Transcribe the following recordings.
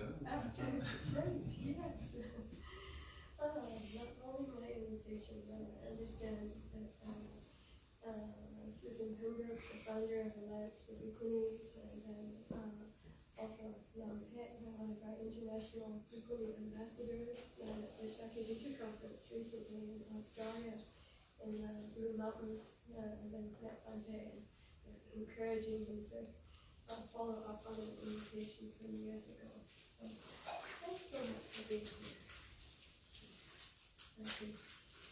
After, right, yes. Not only my invitation, but I understand that Susan Penngrove, the founder of Alliance for Bhikkhunis, and then also Bhante, one of our international Bhikkhuni ambassadors, at the Shakyajitu conference recently in Australia, in the Blue Mountains, and then met Bhante and encouraging him to follow up on an invitation from years ago. So, thanks so much for being here. I've been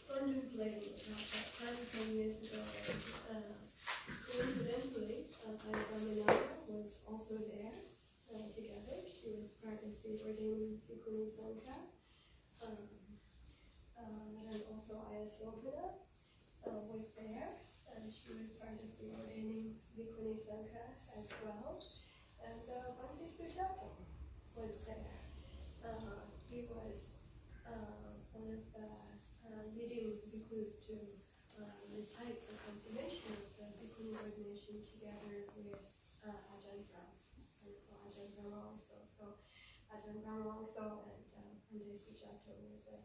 contemplating about that time 10 years ago, and coincidentally, Dhammadharini was also there together. She was part of the ordaining Bhikkhuni Sangha, and also Ayasopana was there. She was part of the ordaining Bhikkhuni Sangha as well. And Bhante Sujato was there. He was one of the leading bhikkhus to recite the confirmation of the Bhikkhuni ordination together with Ajahn Brahm. And Ajahn Brahm also. So Ajahn Brahm also and Bhante Sujato were the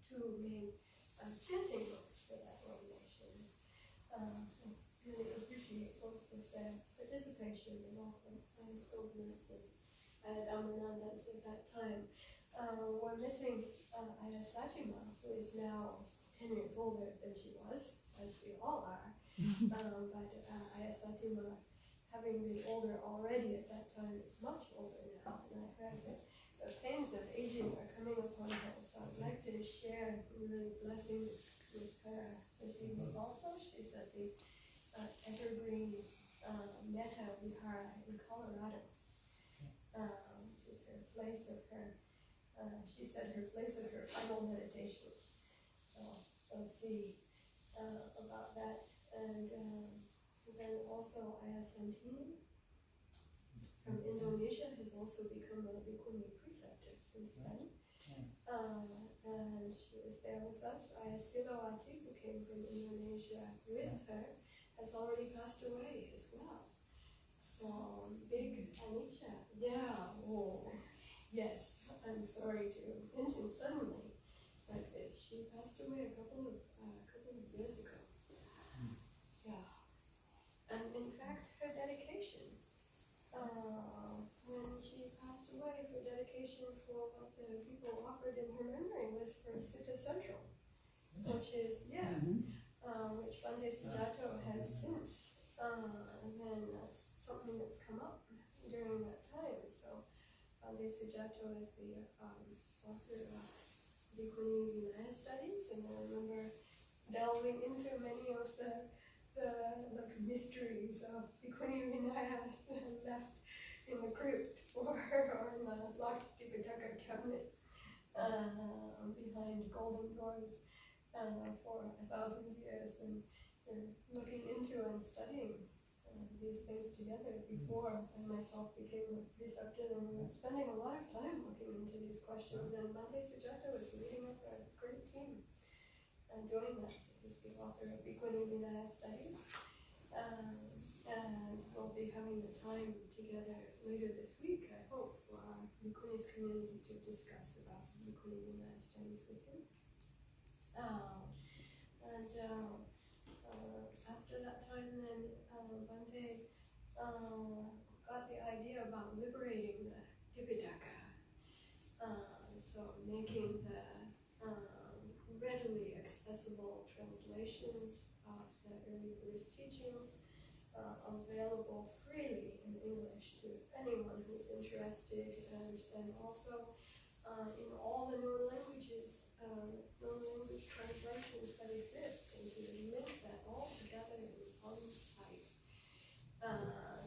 two main chanting books for that ordination. Really appreciate both of their participation and also soberness and Dhammanandas at that time. We're missing Aya Satima, who is now 10 years older than she was, as we all are. But Aya Satima, having been older already at that time, is much older now. And I heard that the pains of aging are coming upon her. So I'd like to share really blessings with her this evening also. She's at the Evergreen Metta Vihara in Colorado, which is her place of her, she said her place of her final meditation. So we'll see about that. And then also Aya Santini from Indonesia has also become a Bhikkhuni preceptor since then. And she was there with us. Aya Silawati, who came from Indonesia with her, has already passed away as well. So, big Anicca. Yeah, oh, yes. I'm sorry to mention suddenly like this. She passed away a couple of years ago. Yeah. And in fact, her dedication, when she passed away, her dedication for what the people offered in her memory was for Sutta Central, which is, which Bhante Sujato has since, and then that's something that's come up during that time. So Bhante Sujato is the author of Bhikkhuni Vinaya studies, and I remember delving into many of the mysteries of Bhikkhuni Vinaya left in the crypt or in the locked Tipitaka cabinet behind golden doors for 1,000 years, and looking into and studying these things together before I myself became a preceptor, and we were spending a lot of time looking into these questions, and Bhante Sujato was leading up a great team doing that. So he's the author of Bhikkhuni Vinaya studies, and we'll be having the time together later this week, I hope, for our Bhikkhunis community to discuss about Bhikkhuni Vinaya studies with him. After that time, then Bhante got the idea about liberating the Tipitaka, so making the readily accessible translations of the early Buddhist teachings available freely in English to anyone who's interested, and then also in all the known languages, known language translations that exist, and to link that all together in one site,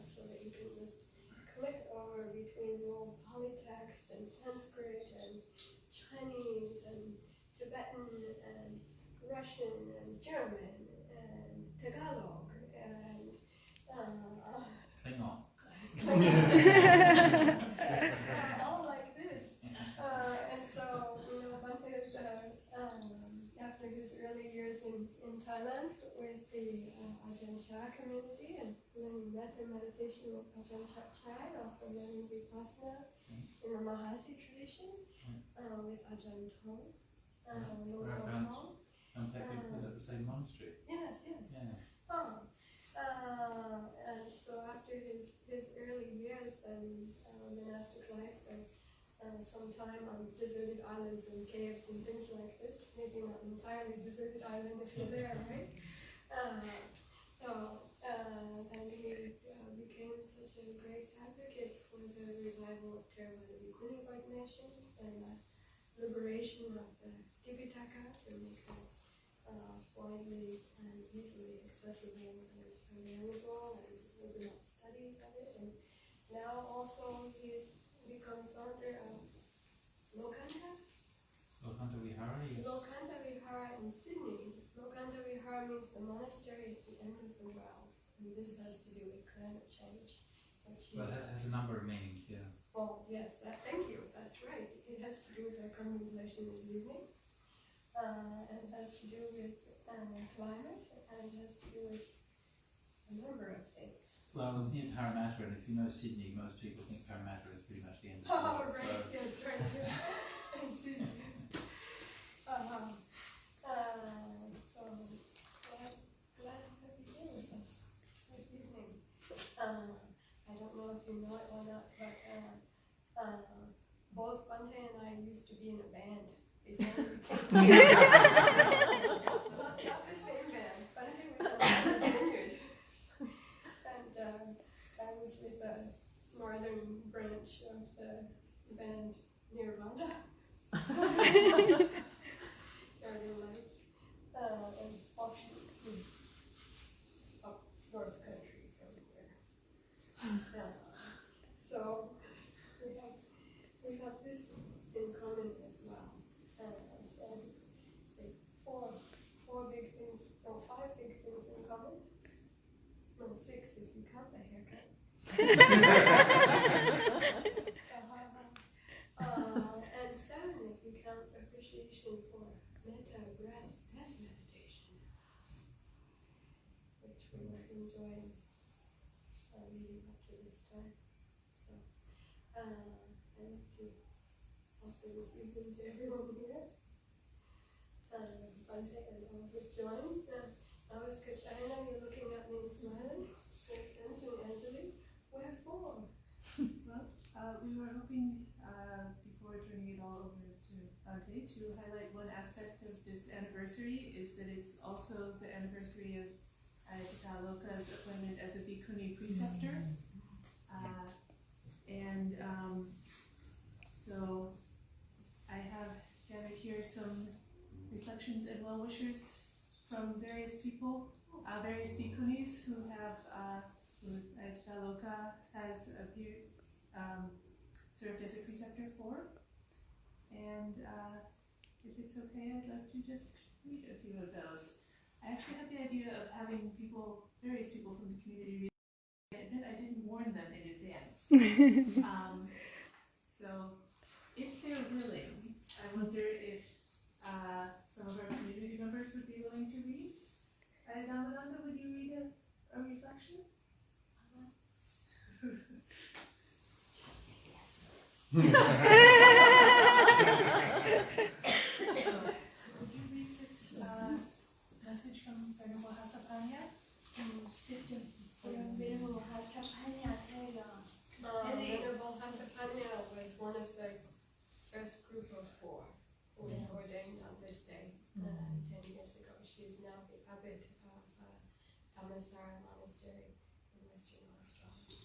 so that you can just click over between the old Pali text and Sanskrit and Chinese and Tibetan and Russian and German and Tagalog and Klingon. All like this. And so, Bhante is, after his early years in Thailand with the Ajahn Chah community and learning metta meditation with Ajahn Chah Chai, also learning Vipassana in the Mahasi tradition with Ajahn Tong. Where I found Bhante was at the same monastery. Yes. Yeah. And so after his early years in monastic life, some time on deserted islands and caves and things like this, maybe not entirely deserted island if you're there, right? And he became such a great advocate for the revival of Theravada Bhikkhuni ordination and liberation of the Tipitaka to make that widely and easily accessible and available, and open up studies of it. And now also he's become founder of Lokanta Vihara, yes. Lokanta Vihara in Sydney. Lokanta Vihara means the monastery at the end of the world, and this has to do with climate change. Well, that has a number of meanings, yeah. Well, yes, thank you, that's right. It has to do with our contemplation this evening. And has to do with climate, and has to do with a number of things. Well, it's near Parramatta, and if you know Sydney, most people think Parramatta is pretty much the end of the world. Right, so. yes, right. So glad to have you here with us this evening. I don't know if you know it or not, but both Bhante and I used to be in a band before we came. Well, it's not the same band. Bhante was on the vineyard, and I was with the northern branch of the band Nirvana. Northern Lights, and offshoots up North Country from there. So we have this in common as well. So there's four big things, or 5 big things in common. No, 6 if you count the haircut. And 7 if we count appreciation for metta, breath, death meditation, which we were enjoying leading up to this time. So I'd like to offer this evening to everyone here. Bhante and all who joined. Namaskar China, you're looking at me and smiling. Dancing Anjali. Wherefore? Well, we were hoping, before turning it all over to Bhante, to highlight one aspect of this anniversary is that it's also the anniversary of Ayatoloka's appointment as a Bhikkhuni preceptor. So I have gathered here some reflections and well-wishers from various people, various Bhikkhunis who have, who Ayatoloka has appeared, served as a preceptor for. And if it's okay, I'd like to just read a few of those. I actually had the idea of having people, various people from the community read. I admit I didn't warn them in advance. So if they're willing, I wonder if some of our community members would be willing to read. Dhammadharini, would you read a reflection? So, would you read this message from Venerable Hasapanya? Venerable Hasapanya was one of the first group of 4 who was ordained on this day 10 years ago. She's now the abbot of Dhammadharini Monastery in Western Australia.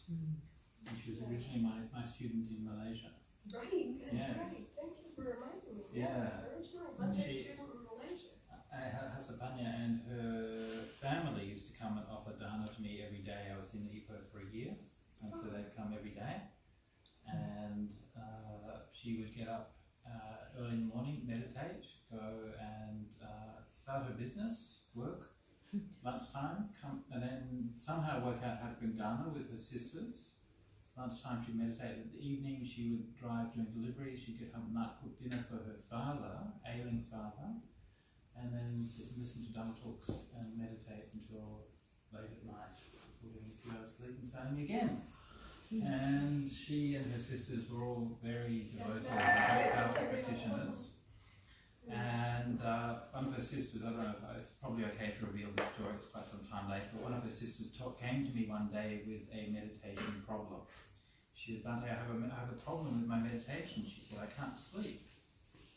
And she was originally my student in Malaysia. Right, that's Yes. right. Thank you for reminding me. Yeah. Original Bhante student in Malaysia. Hasapanya and her family used to come and offer dana to me every day. I was in Ipoh for a year, and so they'd come every day. And she would get up early in the morning, meditate, go and start her business, work, lunchtime, come, and then somehow work out how to bring dana with her sisters. Lunchtime she meditated. In the evening she would drive doing deliveries. She'd get home at night, cook dinner for her father, ailing father, and then sit and listen to Dhamma talks and meditate until late at night before getting a few hours sleep and starting again. And she and her sisters were all very devoted, very powerful practitioners. And one of her sisters, I don't know if it's probably okay to reveal this story, it's quite some time later, but one of her sisters came to me one day with a meditation problem. She said, Bhante, I have a problem with my meditation. She said, I can't sleep.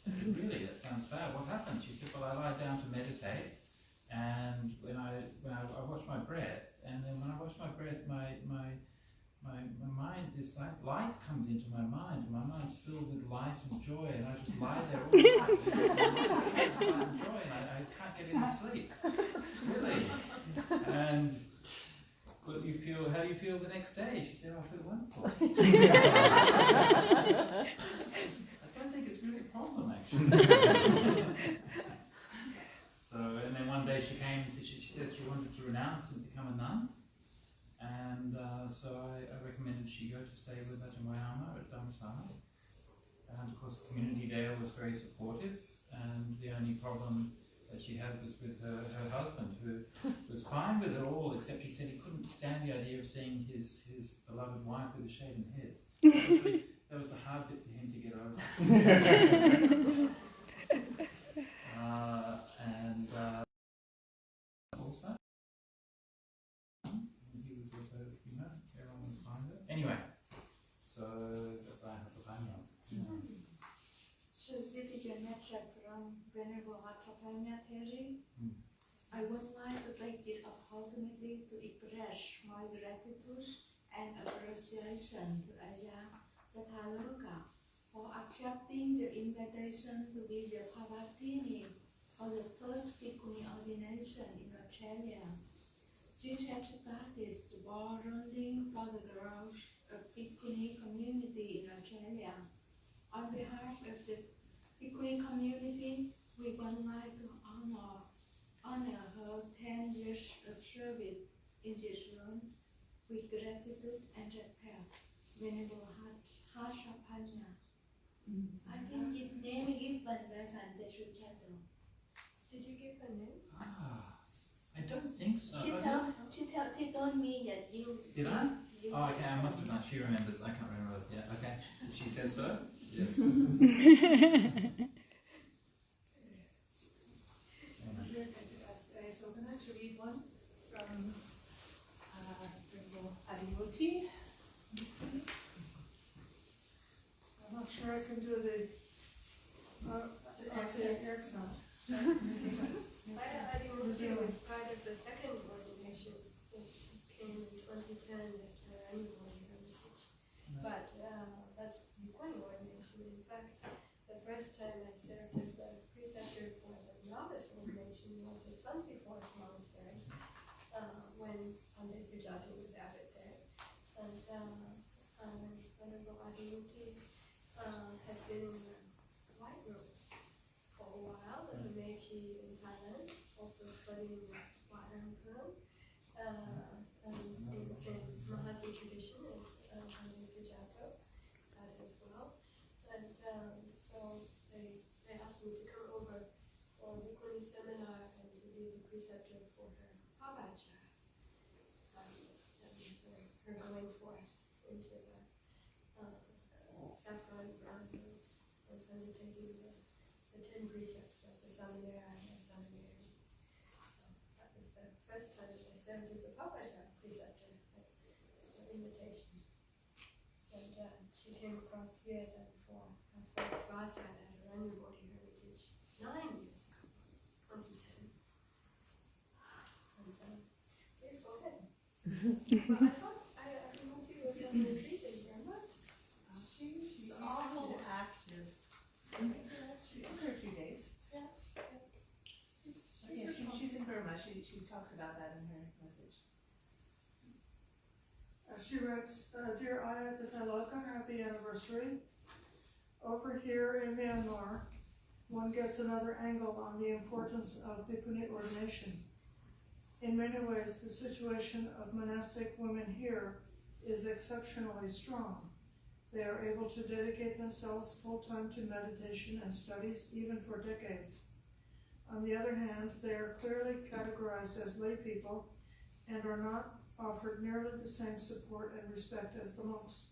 I said, really? That sounds bad. What happens? She said, well, I lie down to meditate, and when I watch my breath, and then when I watch my breath, my mind, this light comes into my mind. My mind's filled with light and joy, and I just lie there all night. Light and joy, and I can't get any sleep. Really? And how do you feel the next day? She said, I feel wonderful. I don't think it's really a problem, actually. So, and then one day she came and she said she wanted to renounce and become a nun. And so I recommended she go to stay with Ajahn at Dhammasana. And of course the community there was very supportive, and the only problem that she had was with her husband, who was fine with it all, except he said he couldn't stand the idea of seeing his beloved wife with a shaven head. Actually, that was the hard bit for him to get over. Also, he was also, everyone was fine with it. Anyway, so that's I has a family. So this is a message from Venerable Bhante. I would like to take this opportunity to express my gratitude and appreciation to Ajahn Dhammadharini for accepting the invitation to be the Dhammadharini for the first Bhikkhuni ordination in Australia. This has started the ball rolling for the growth of Bhikkhuni community in Australia. On behalf of the Bhikkhuni community, we would like to honor her 10 years of service in this room with gratitude and respect. Venerable Hasapanya. I think his name is given by Bhante Sujato. Did you give her name? I don't think so. She told me that you... Did I? Oh, okay, I must have done. She remembers. I can't remember. Yeah, okay. She says so? Yes. So I'm going to read one from Adiyoti. I'm not sure I can do the accent. Adiyoti was part of the second ordination, which came in 2010 at the annual heritage. But that's the Bhikkhuni ordination. In fact, the first time I served as the preceptor for the novice ordination was at Bhante Monastery, when Bhante Sujato was abbot there. And Venerable Adiyoti had been in the white robes for a while as a Meiji in Thailand, also studying Waramkam, and in the same Mahasi tradition as Bhante Sujato as well. And so they asked me to come over for a Bhikkhuni seminar and to be the preceptor for her Pavacha, and her going forth into the saffron brown robes and undertaking the 10 precepts of the Samanera and Samaneri. That was the first time I served as a Pavacha preceptor at the invitation. And she came across here then for her first Vasa at her Anubodhi heritage 9 years ago, 2010. And please go ahead. Well, I thought Adiyoti was on the retreat in Burma. She's awful active. She took her a few days. Yeah. She's in Burma. She talks about that in her message. She writes, Dear Aya Tataloka, happy anniversary. Over here in Myanmar, one gets another angle on the importance of Bhikkhuni ordination. In many ways, the situation of monastic women here is exceptionally strong. They are able to dedicate themselves full-time to meditation and studies, even for decades. On the other hand, they are clearly categorized as lay people and are not offered nearly the same support and respect as the monks.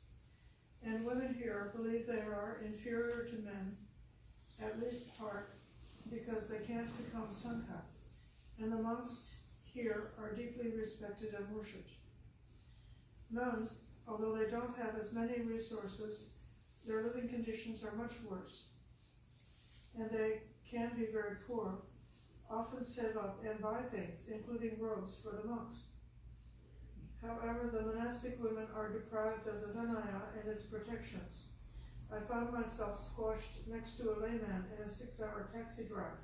And women here believe they are inferior to men, at least part, because they can't become Sangha. And the monks here are deeply respected and worshipped. Nuns, although they don't have as many resources, their living conditions are much worse. And they can be very poor, often save up and buy things, including robes for the monks. However, the monastic women are deprived of the Vinaya and its protections. I found myself squashed next to a layman in a 6-hour taxi drive,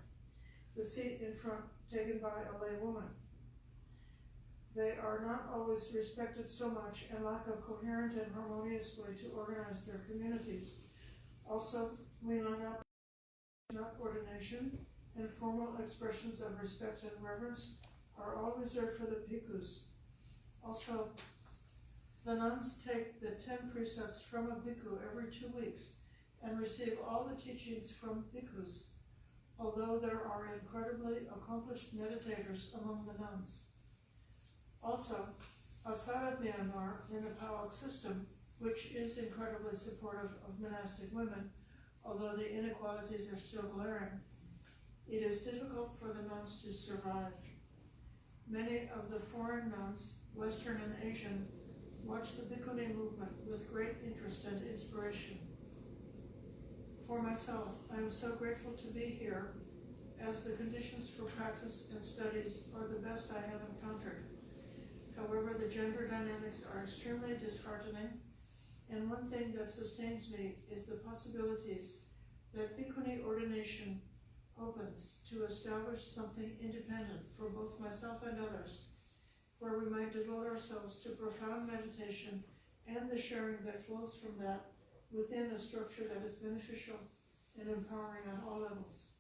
the seat in front taken by a lay woman. They are not always respected so much and lack a coherent and harmonious way to organize their communities. Also, we line up ordination and formal expressions of respect and reverence are all reserved for the bhikkhus. Also, the nuns take the 10 precepts from a bhikkhu every 2 weeks and receive all the teachings from bhikkhus, although there are incredibly accomplished meditators among the nuns. Also, outside of Myanmar, in the PAOK system, which is incredibly supportive of monastic women, although the inequalities are still glaring, it is difficult for the nuns to survive. Many of the foreign nuns, Western and Asian, watch the Bhikkhuni movement with great interest and inspiration. For myself, I am so grateful to be here, as the conditions for practice and studies are the best I have encountered. However, the gender dynamics are extremely disheartening, and one thing that sustains me is the possibilities that Bhikkhuni ordination opens to establish something independent for both myself and others, where we might devote ourselves to profound meditation and the sharing that flows from that within a structure that is beneficial and empowering on all levels.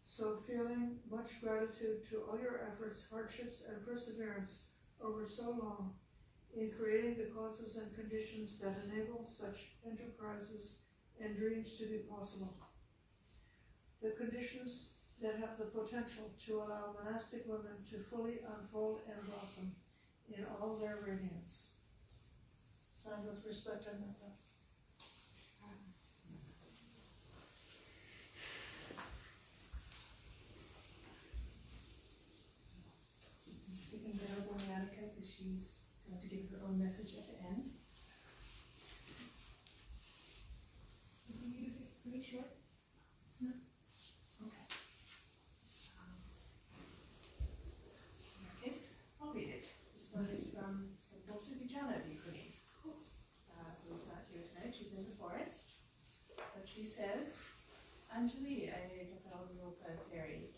So feeling much gratitude to all your efforts, hardships, and perseverance over so long in creating the causes and conditions that enable such enterprises and dreams to be possible. The conditions that have the potential to allow monastic women to fully unfold and blossom in all their radiance. Signed with respect and metta. Speaking Venerable Monica, because she's going to give her own message at the end. Anything you do pretty short? No? Okay. In that case, I'll read it. This one is from Bhante Sujato, Bhikkhuni, who is not here tonight. She's in the forest. But she says, Anjali Ayatapalrupa Terry.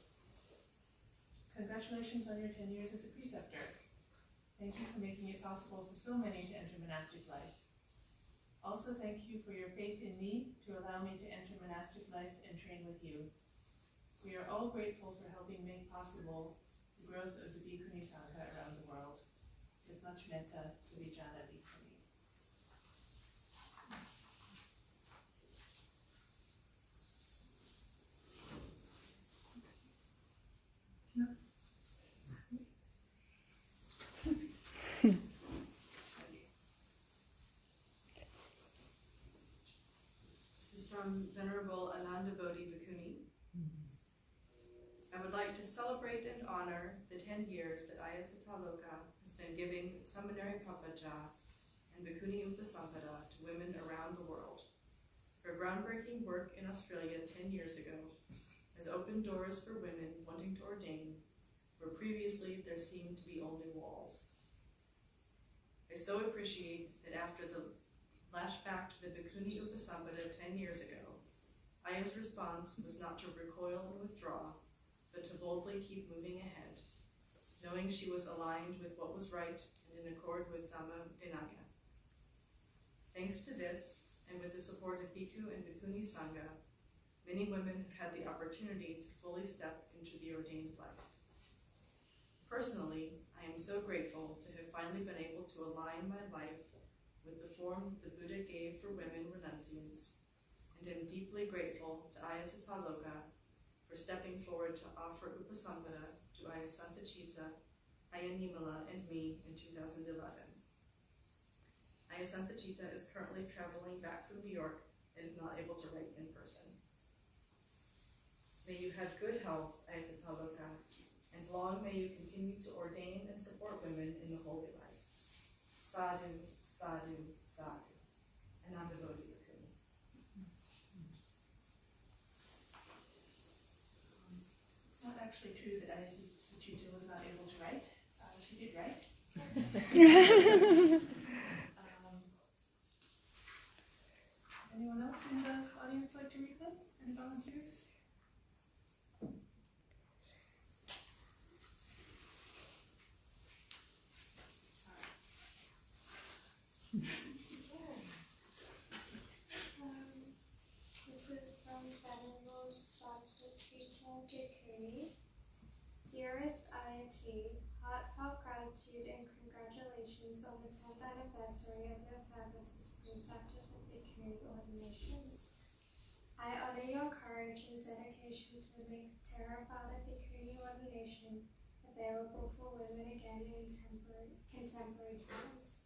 Congratulations on your 10 years as a preceptor. Thank you for making it possible for so many to enter monastic life. Also, thank you for your faith in me to allow me to enter monastic life and train with you. We are all grateful for helping make possible the growth of the Bhikkhuni Sangha around the world. With much metta, Suvijana Bhikkhuni. From Venerable Ananda Bodhi Bhikkhuni. I would like to celebrate and honor the 10 years that Ayattatthaloka has been giving seminary Papaja and Bhikkhuni Upasampada to women around the world. Her groundbreaking work in Australia 10 years ago has opened doors for women wanting to ordain, where previously there seemed to be only walls. I so appreciate that after the flashback to the Bhikkhuni Upasampada 10 years ago, Aya's response was not to recoil or withdraw, but to boldly keep moving ahead, knowing she was aligned with what was right and in accord with Dhamma Vinaya. Thanks to this, and with the support of Bhikkhu and Bhikkhuni Sangha, many women have had the opportunity to fully step into the ordained life. Personally, I am so grateful to have finally been able to align my life with the form the Buddha gave for women renunciants, and am deeply grateful to Ayattatthaloka for stepping forward to offer Upasampada to Ayasantacita Ayya Nimala, and me in 2011. Ayya Sansachita is currently traveling back from New York and is not able to write in person. May you have good health, Ayya Tataloka, and long may you continue to ordain and support women in the holy life. Sadhu, sadhu, sadhu. Anandabodhi Bhikkhuni. It's not actually true that Ayya Sujato was not able to write. She did write. Anyone else in the audience like to read them? Any volunteers? Sorry. This is from Penngrove, Bhikkhuni. Dearest Ayati, heartfelt gratitude and congratulations on the 10th anniversary of your service as preceptor for Bhikkhuni ordinations. I honor your courage and dedication to make Theravada Bhikkhuni ordination available for women again in contemporary times.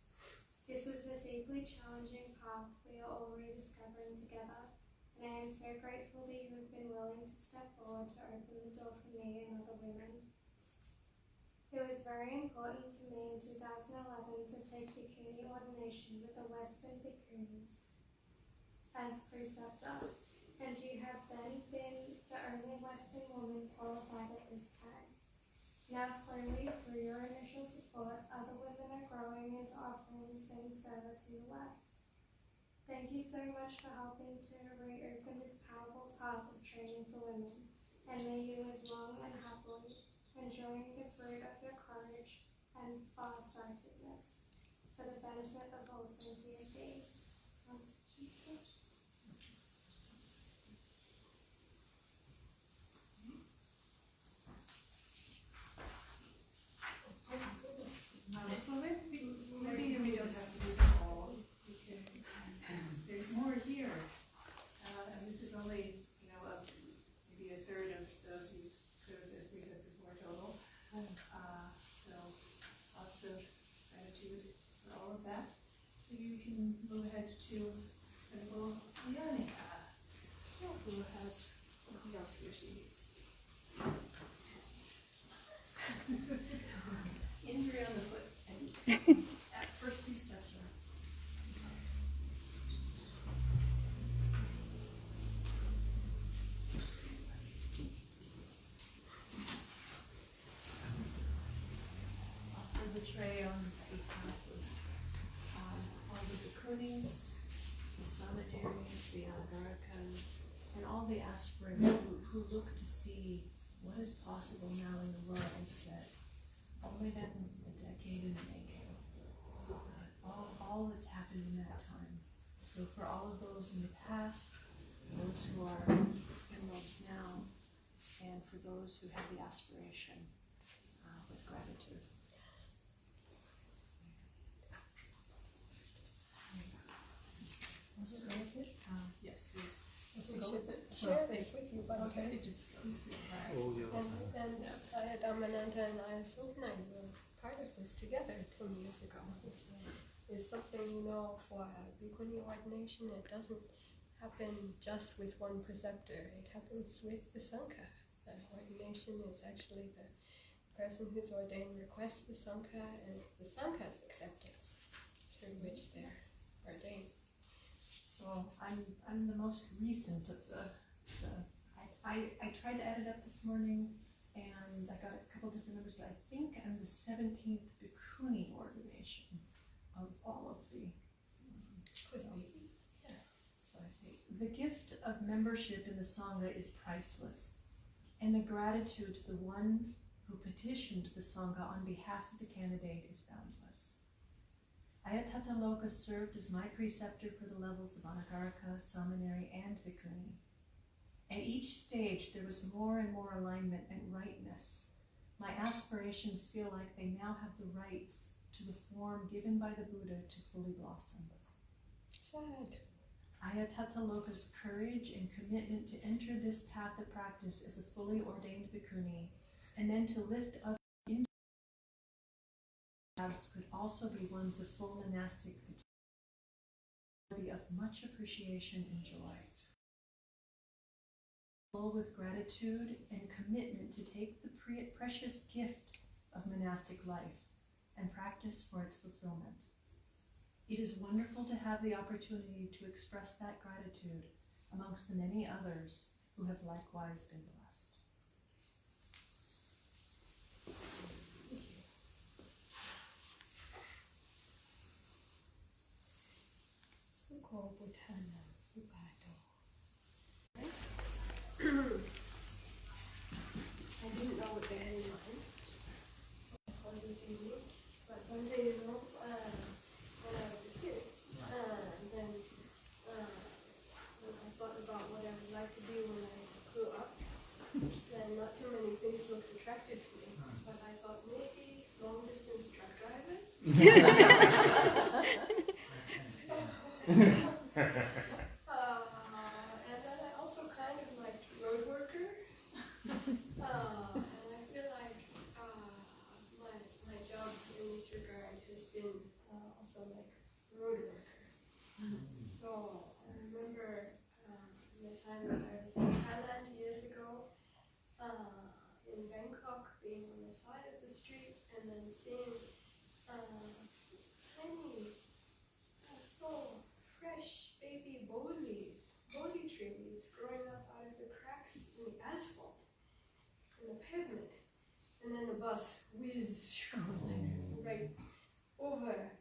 This is a deeply challenging path we are all rediscovering together, and I am so grateful that you have been willing to step forward to open the door for me and other women. It was very important for me in 2011 to take Bhikkhuni ordination with the Western Bhikkhunis as preceptor, and you have then been the only Western woman qualified at this time. Now slowly, through your initial support, other women are growing into offering the same service in the West. Thank you so much for helping to reopen this powerful path of training for women, and may you live long and happily, enjoying the fruit of your courage and farsightedness for the benefit of all sentient beings. Maybe we don't have to do them all. There's more here, and this is only, maybe a third of those who served as preceptors more total. So lots of gratitude for all of that. Maybe we can move ahead to Venerable Leonica, who has something else here she needs. Injury on the foot. First few steps are. Offer the tray on behalf of all the Bhikkhunis, the Samadhiris, the Anagarikas, and all the aspirants who look to see what is possible now in the world that's only been a decade in the making. All that's happened in that time. So for all of those in the past, those who are in robes now, and for those who have the aspiration, with gratitude. Was it right with it? Yes, please. We should share this with you, but okay. It just goes through. And Ayya Dhammananta and Ayya Sopana were part of this together 10 years ago. It's something, for Bhikkhuni ordination, it doesn't happen just with one preceptor. It happens with the Sangha. The ordination is actually the person who's ordained requests the Sangha, and it's the Sangha's acceptance through which they're ordained. So I'm the most recent of the I tried to add it up this morning, and I got a couple different numbers, but I think I'm the 17th Bhikkhuni ordination of all of the. So I say the gift of membership in the Sangha is priceless, and the gratitude to the one who petitioned the Sangha on behalf of the candidate is boundless. Ayya Tataloka served as my preceptor for the levels of Anagarika, Samaneri, and Bhikkhuni. At each stage there was more and more alignment and rightness. My aspirations feel like they now have the rights to the form given by the Buddha to fully blossom. Sad. Ayya Tataloka's courage and commitment to enter this path of practice as a fully ordained Bhikkhuni, and then to lift up paths could also be ones of full monastic worthy of much appreciation and joy. Full with gratitude and commitment to take the precious gift of monastic life and practice for its fulfillment. It is wonderful to have the opportunity to express that gratitude amongst the many others who have likewise been blessed. Sukho Bhutanam Upato. I didn't know what they had in mind for this evening, but one day, you know, when I was a kid, then when I thought about what I would like to be when I grew up, then not too many things looked attractive to me, but I thought maybe long distance truck driver. And then I also kind of liked road worker. And I feel like my job in this regard has been also like road worker. So I remember the time that I was in Thailand years ago, in Bangkok, being on the side of the street and then seeing tiny, so fresh baby bodhi tree leaves growing up out of the cracks in the asphalt, in the pavement, and then the bus whizzed right over,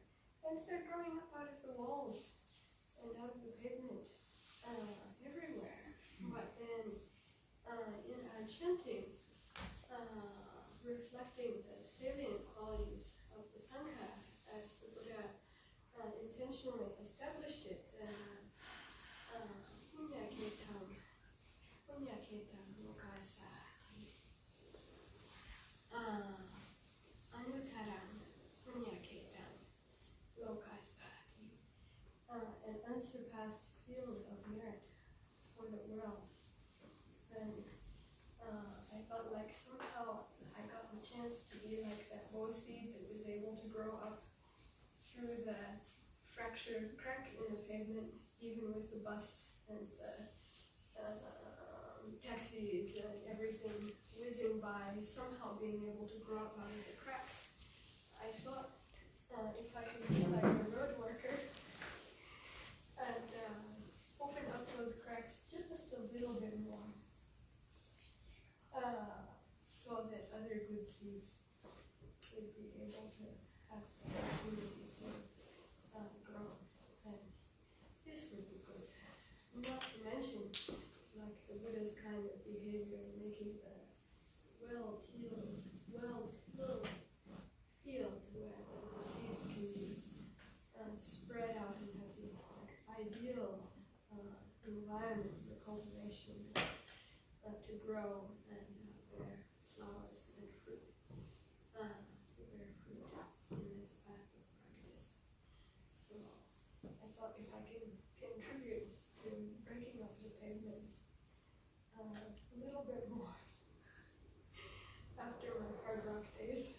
and they're growing up out of the walls and out of the pavement everywhere. But then in our chanting, reflecting the salient qualities of the Sangha as the Buddha intentionally established it, Punyaketam Lokasati, Anutaram Punyaketam Lokasati, an unsurpassed field of merit for the world. And I felt like somehow I got the chance to be like that bow seed that was able to grow up through the fractured crack in the pavement, even with the bus and the taxis and everything whizzing by, somehow being able to grow up out of the cracks. I thought if I could be like a road worker and open up those cracks just a little bit more, so that other good seeds would be able to have the opportunity to grow, then this would be good. Not to mention, like the Buddha's kind of behavior in making the well-tilled field where the seeds can be spread out and have the ideal environment for cultivation to grow and bear flowers and fruit, to bear fruit in this path of practice. So I thought if I can contribute to breaking up the pavement a little bit more after my hard rock days.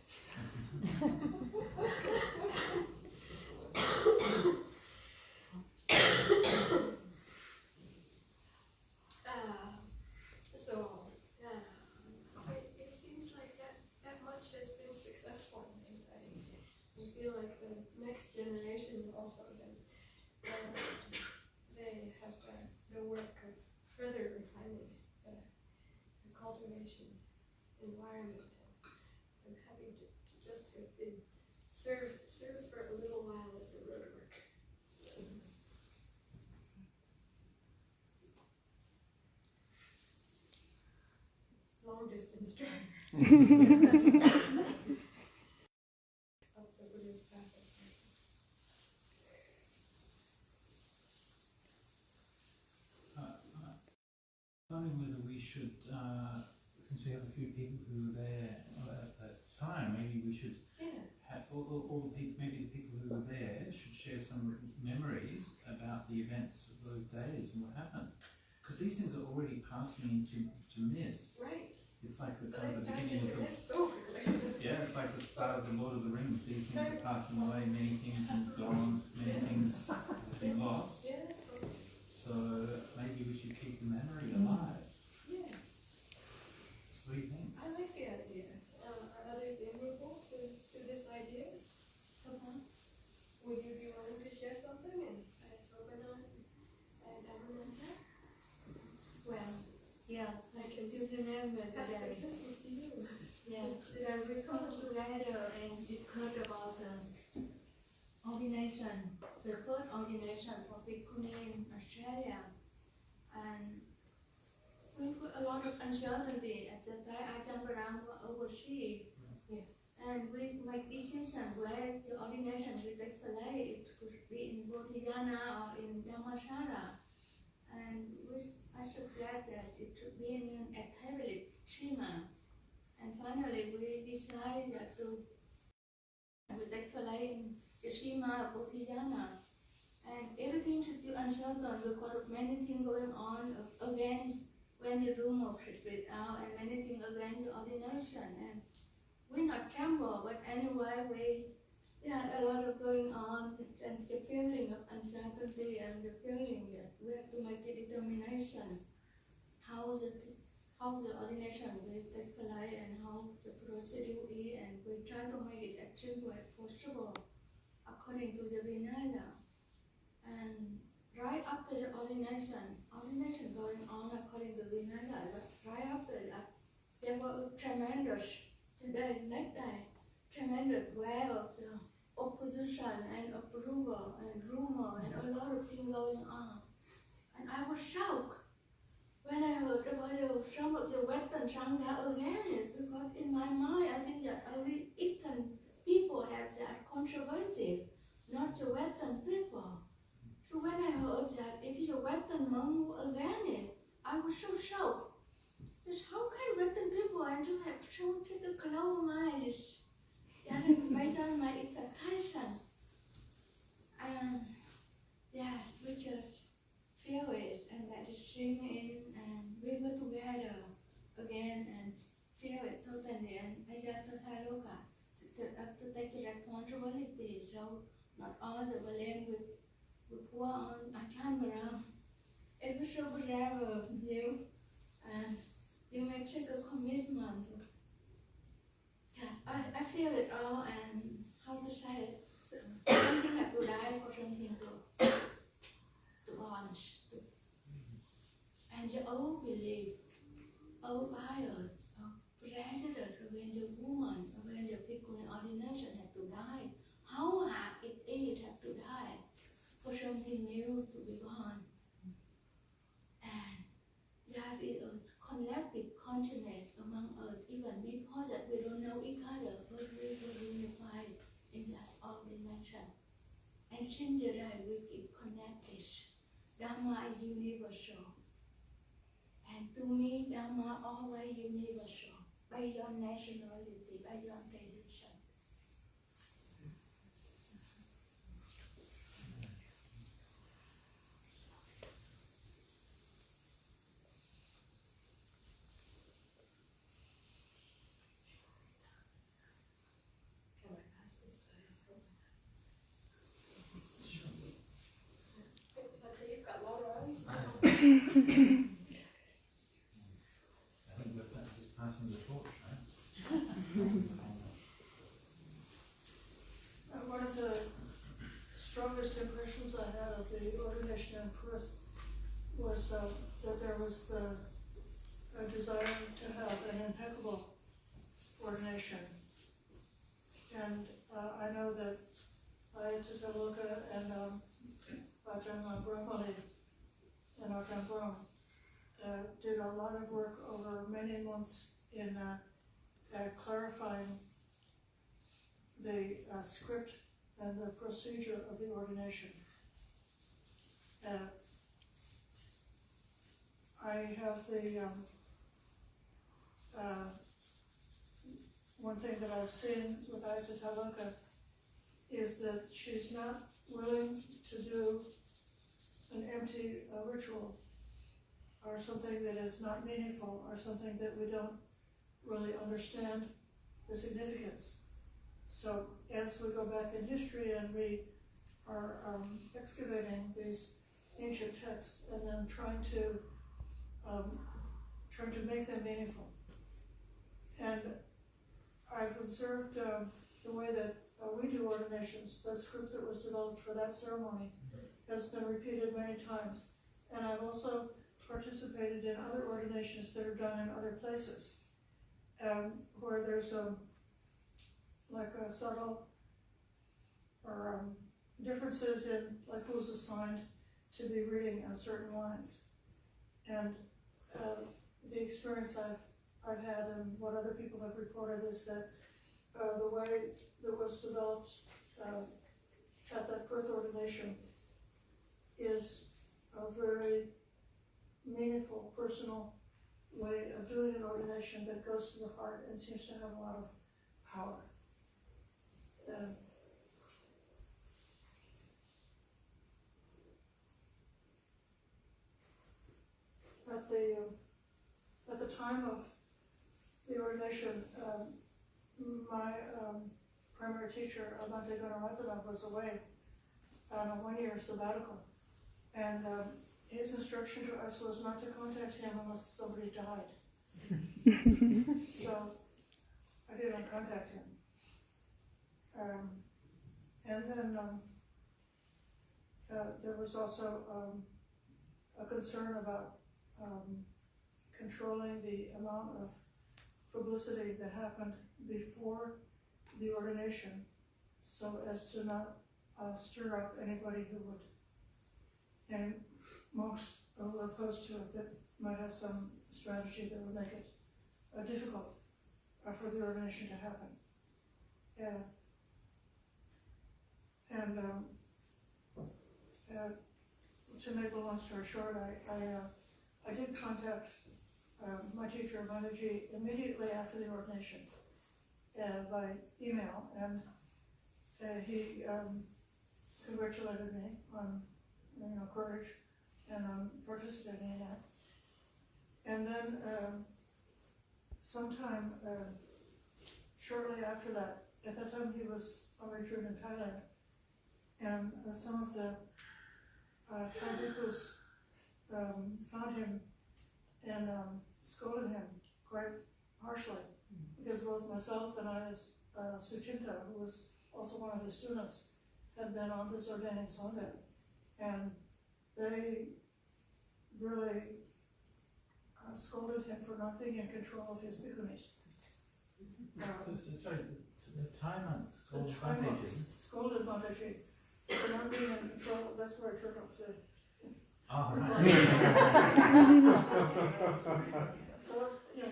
It seems like that much has been successful. I feel like the next generation also, they have the work of further refining the cultivation environment. I'm happy to just have been served for a little while as a road worker. Long distance driver. Of the Buddha's path of practice. Wondering whether we should, since we have a few people who were there at that time, maybe we should have all the people, maybe the people who were there should share some memories about the events of those days and what happened. Because these things are already passing into myth. Right. It's like the But kind of I the passed beginning it of the, so quickly. yeah, it's like the start of the Lord of the Rings. These things are passing away, many things have gone, many things have been lost. Yes. So maybe we should keep the memory alive. Yes. What do you think? I like the idea. Are others amenable to this idea? Would you be willing to share something? And I open on and Amananda? Well, yeah, I can you remember pass that it to you. yeah, that we come together and discuss about ordination, the first ordination for Bhikkhuni in Australia. And we put a lot of uncertainty at the time I jumped around overseas. Yes. And we make decision where the ordination will take place. It could be in Bodhidharma or in Dhammadharini. And I suggest that it should be in a tablet, Shima. And finally we decided that to take place in the Shima of Bodhidharma. And everything is still uncertain because of many things going on again when the room was split out and many things against the ordination. And we not tremble, but anyway, we had a lot of going on, and the feeling of uncertainty and the feeling that we have to make a determination how the ordination will take place and how the procedure is, and we try to make it as simple as possible according to the Vinaya. And right after the ordination going on according to Vinaya, but right after that, there were tremendous. Today, next day, tremendous wave of the opposition and approval and rumor and a lot of things going on. And I was shocked when I heard about some of the Western Sangha against, because in my mind I think that only Eastern people have that conservative, not the Western people. So when I heard that it is a Western monk who against, I was so shocked. Just how can Western people and to have so such a close mind? That is based on my expectation. And yeah, we just feel it and let it sink in, and we were together again and feel it totally. And I just to take the responsibility. So not all the blame we pour on Achanbara. It was so brave of you, and you make such a commitment. I feel it all, and how to say it. Something have to die for something to launch. And the old belief, old bias, prejudice against the woman, against the Bhikkhuni ordination have to die. How hard it is have to die for something new to be born. And that is a collective continent among us. Even before that, we don't know each other, but we were unified in that ordination. And since the day we keep connected, Dhamma is universal. And to me, Dhamma always universal, based on nationality, based on tradition. Can I pass this to you? Bhante, you've got water on? I think we're just passing the torch, right? One of the strongest impressions I had of the ordination in Perth was that there was a desire to have an impeccable ordination. And I know that Ayatollah Loka and Ajahn Brahmali and Ajahn Brahm did a lot of work over many months in clarifying the script and the procedure of the ordination. I have the one thing that I've seen with Ayatollah Loka is that she's not willing to do an empty ritual or something that is not meaningful or something that we don't really understand the significance. So as we go back in history and we are excavating these ancient texts and then trying to make them meaningful. And I've observed the way that we do ordinations. The script that was developed for that ceremony has been repeated many times. And I've also participated in other ordinations that are done in other places, where there's like a subtle or differences in like who's assigned to be reading on certain lines. And the experience I've had and what other people have reported is that the way that was developed at that Perth ordination is a very meaningful, personal way of doing an ordination that goes to the heart and seems to have a lot of power. At the time of the ordination, my primary teacher, Bhante Sujato, was away on a one-year sabbatical, and his instruction to us was not to contact him unless somebody died. So I didn't contact him. And then there was also a concern about controlling the amount of publicity that happened before the ordination, so as to not stir up anybody who would, and monks who were opposed to it, that might have some strategy that would make it difficult for the ordination to happen. To make a long story short, I did contact my teacher, Bhante, immediately after the ordination by email, and he congratulated me on courage and on participating in that. And then sometime shortly after that, at that time he was on retreat in Thailand, and some of the Thai bhikkhus found him and scolded him quite harshly, because both myself and Suchinta, who was also one of his students, had been on this ordaining Sangha, and they really scolded him for not being in control of his Bhikkhunis. Sorry, the Thai monks The Thai monks scolded Bhante for not being in control. That's where I turned off the. Oh, right. So, yeah,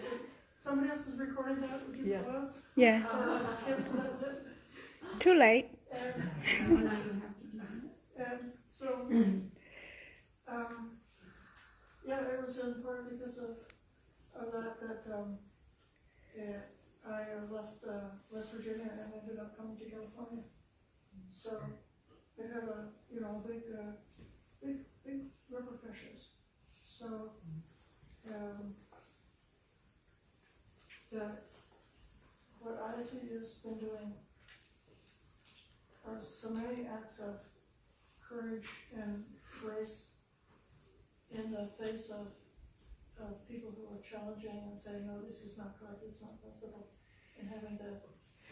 somebody else is recording that. Would you close? Yeah. Cancel that bit. Too late. And so, yeah, it was in part because of that I left West Virginia and ended up coming to California. So it had big repercussions. So what IIT has been doing are so many acts of courage and grace in the face of people who are challenging and saying, no, this is not correct, it's not possible, and having the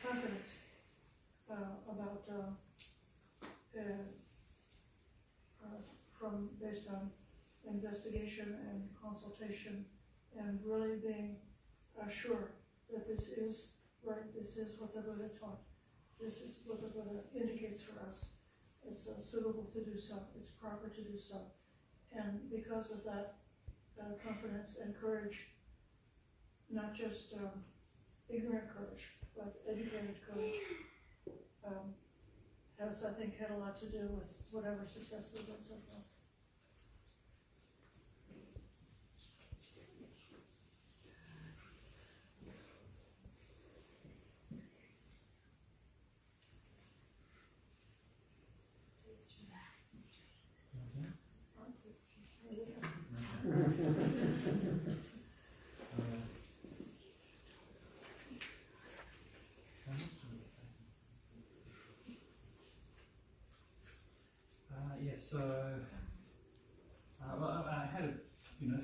confidence about based on investigation and consultation, and really being sure that this is right, this is what the Buddha taught, this is what the Buddha indicates for us. It's suitable to do so, it's proper to do so. And because of that confidence and courage, not just ignorant courage, but educated courage, has, I think, had a lot to do with whatever success we've had so far.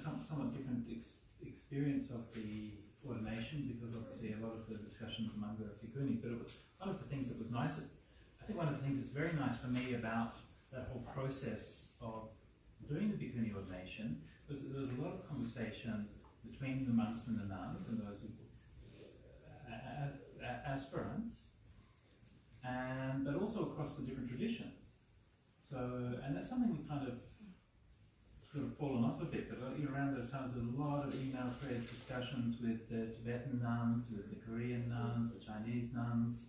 somewhat different experience of the ordination, because obviously a lot of the discussions among the Bhikkhuni, but it was one of the things that was nice. I think one of the things that's very nice for me about that whole process of doing the Bhikkhuni ordination was that there was a lot of conversation between the monks and the nuns and those who aspirants, but also across the different traditions. So, and that's something we kind of sort of fallen off a bit, but around those times there were a lot of email threads, discussions with the Tibetan nuns, with the Korean nuns, the Chinese nuns,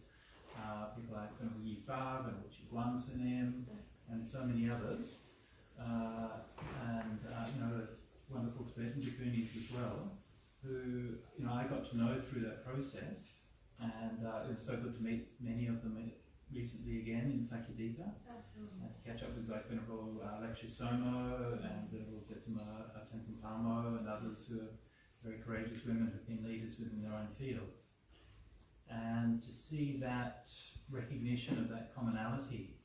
people like Yi Fav and Uchi Guansunim, and so many others. Those wonderful Tibetan Bhikkhunis as well, who I got to know through that process, and it was so good to meet many of them recently again in Sakyadhita, and to catch up with like Venerable Lecture Somo and Venerable Tesima Tenzin and others who are very courageous women who've been leaders within their own fields, and to see that recognition of that commonality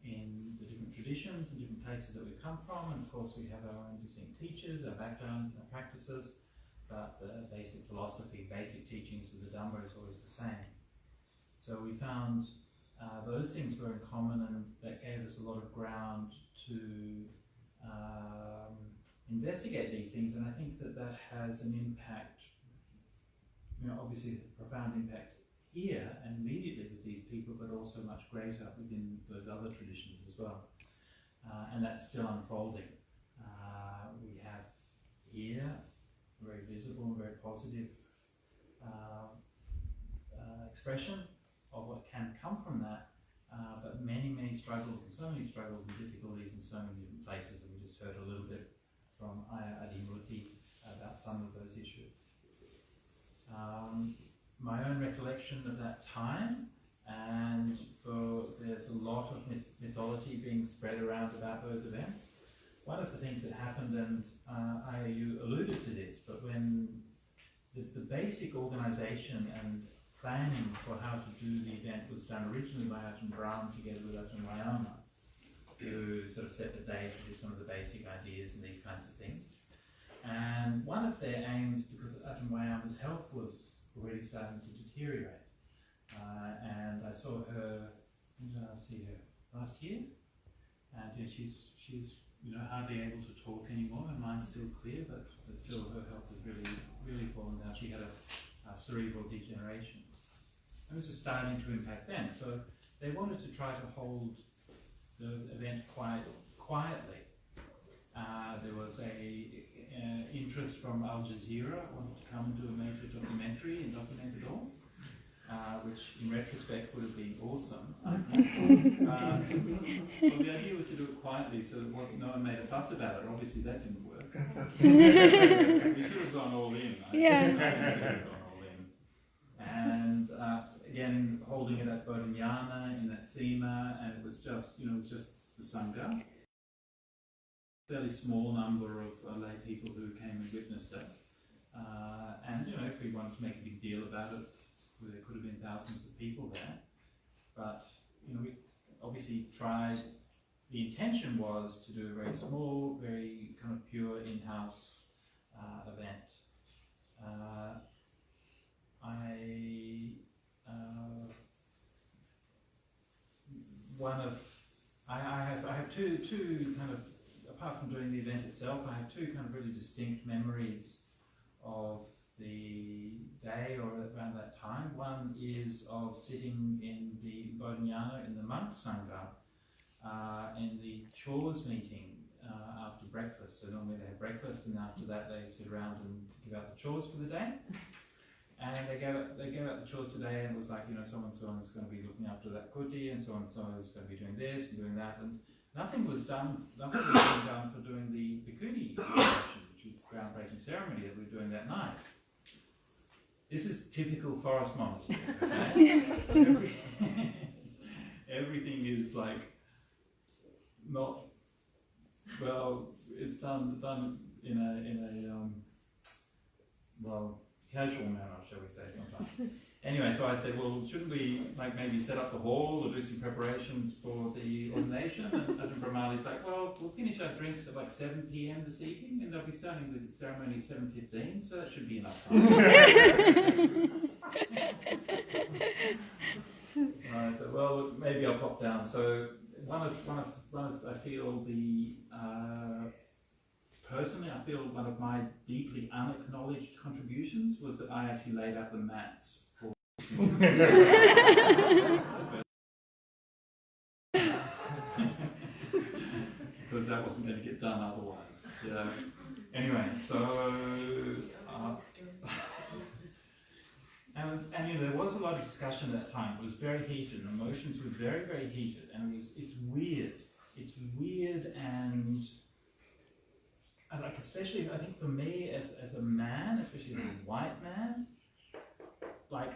in the different traditions and different places that we've come from. And of course we have our own distinct teachers, our backgrounds, our practices, but the basic philosophy, basic teachings of the Dhamma is always the same. So we found those things were in common, and that gave us a lot of ground to investigate these things. And I think that that has an impact, obviously a profound impact here and immediately with these people, but also much greater within those other traditions as well. And that's still unfolding. We have here very visible and very positive expression of what can come from that, but many, many struggles and so many struggles and difficulties in so many different places, and we just heard a little bit from Ayya Adimurti about some of those issues. My own recollection of that time, and there's a lot of mythology being spread around about those events. One of the things that happened, and you alluded to this, but when the basic organisation and planning for how to do the event was done originally by Ajahn Brahm together with Ajahn Wayama, who sort of set the date, did some of the basic ideas and these kinds of things. And one of their aims, because Ajahn Wayama's health was already starting to deteriorate, and I saw her, when did I see her? Last year? And she's hardly able to talk anymore. Her mind's still clear, but still her health has really, really fallen down. She had a cerebral degeneration. And this is starting to impact them. So they wanted to try to hold the event quite quietly. There was a interest from Al Jazeera, wanted to come and do a major documentary and document it all, which in retrospect would have been awesome. Well, the idea was to do it quietly so that no one made a fuss about it. Obviously that didn't work. We should have gone all in. Right? Yeah. We should have gone all in. And again, holding it at Bodhinyana in that Sema, and it was just, it was just the Sangha. Fairly small number of lay people who came and witnessed it. And if we wanted to make a big deal about it, there could have been thousands of people there. But we obviously tried. The intention was to do a very small, very kind of pure in-house event. I have two kind of, apart from doing the event itself, I have two kind of really distinct memories of the day or around that time. One is of sitting in the Bodhinyana in the monk Sangha in the chores meeting after breakfast. So normally they have breakfast, and after that they sit around and give out the chores for the day. And they gave out the chores today, and it was like, so and so is going to be looking after that kuti, and so is going to be doing this and doing that, and nothing was done for doing the Bhikkhuni initiation, which is the groundbreaking ceremony that we're doing that night. This is typical forest monastery. Okay? Everything is like not well. It's done in a casual manner, shall we say, sometimes. Anyway, so I said, well, shouldn't we like maybe set up the hall or do some preparations for the ordination? And Ajahn Brahmali's like, well, we'll finish our drinks at like 7 p.m. this evening, and they'll be starting the ceremony at 7:15, so that should be enough time. I said, well, maybe I'll pop down. So one of I feel the personally, I feel one of my deeply unacknowledged contributions was that I actually laid out the mats for. Because that wasn't going to get done otherwise. Yeah. Anyway, so and you know, there was a lot of discussion at that time. It was very heated, and emotions were very, very heated, and it's weird. It's weird and like, especially I think for me as a man, especially as a white man, like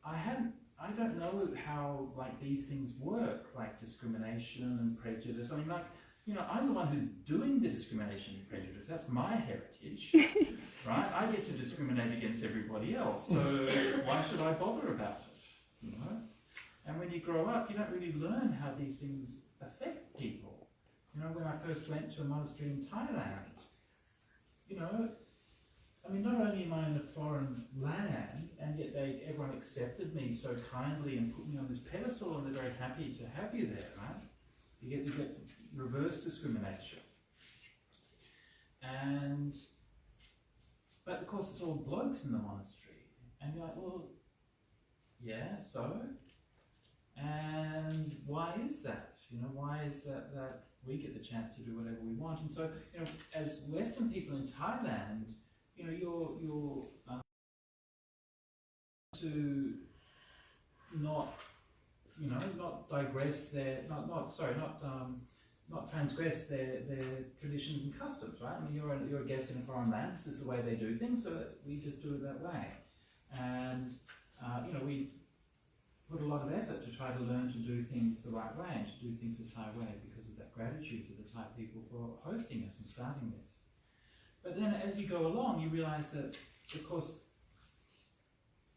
I don't know how like these things work, like discrimination and prejudice. I mean, like, you know, I'm the one who's doing the discrimination and prejudice. That's my heritage, right? I get to discriminate against everybody else, so why should I bother about it, you know? And when you grow up, you don't really learn how these things affect people. You know, when I first went to a monastery in Thailand, you know, I mean, not only am I in a foreign land, and yet everyone accepted me so kindly and put me on this pedestal, and they're very happy to have you there, right? You get reverse discrimination. But of course it's all blokes in the monastery. And you're like, well, yeah, so? And why is that? You know, why is that we get the chance to do whatever we want? And so, you know, as Western people in Thailand, you know, you're to not, you know, not digress their, not transgress their traditions and customs, right? I mean, you're a guest in a foreign land. This is the way they do things, so we just do it that way. And you know, we put a lot of effort to try to learn to do things the right way and to do things the Thai way because of that gratitude for the Thai people for hosting us and starting this. But then, as you go along, you realise that, of course,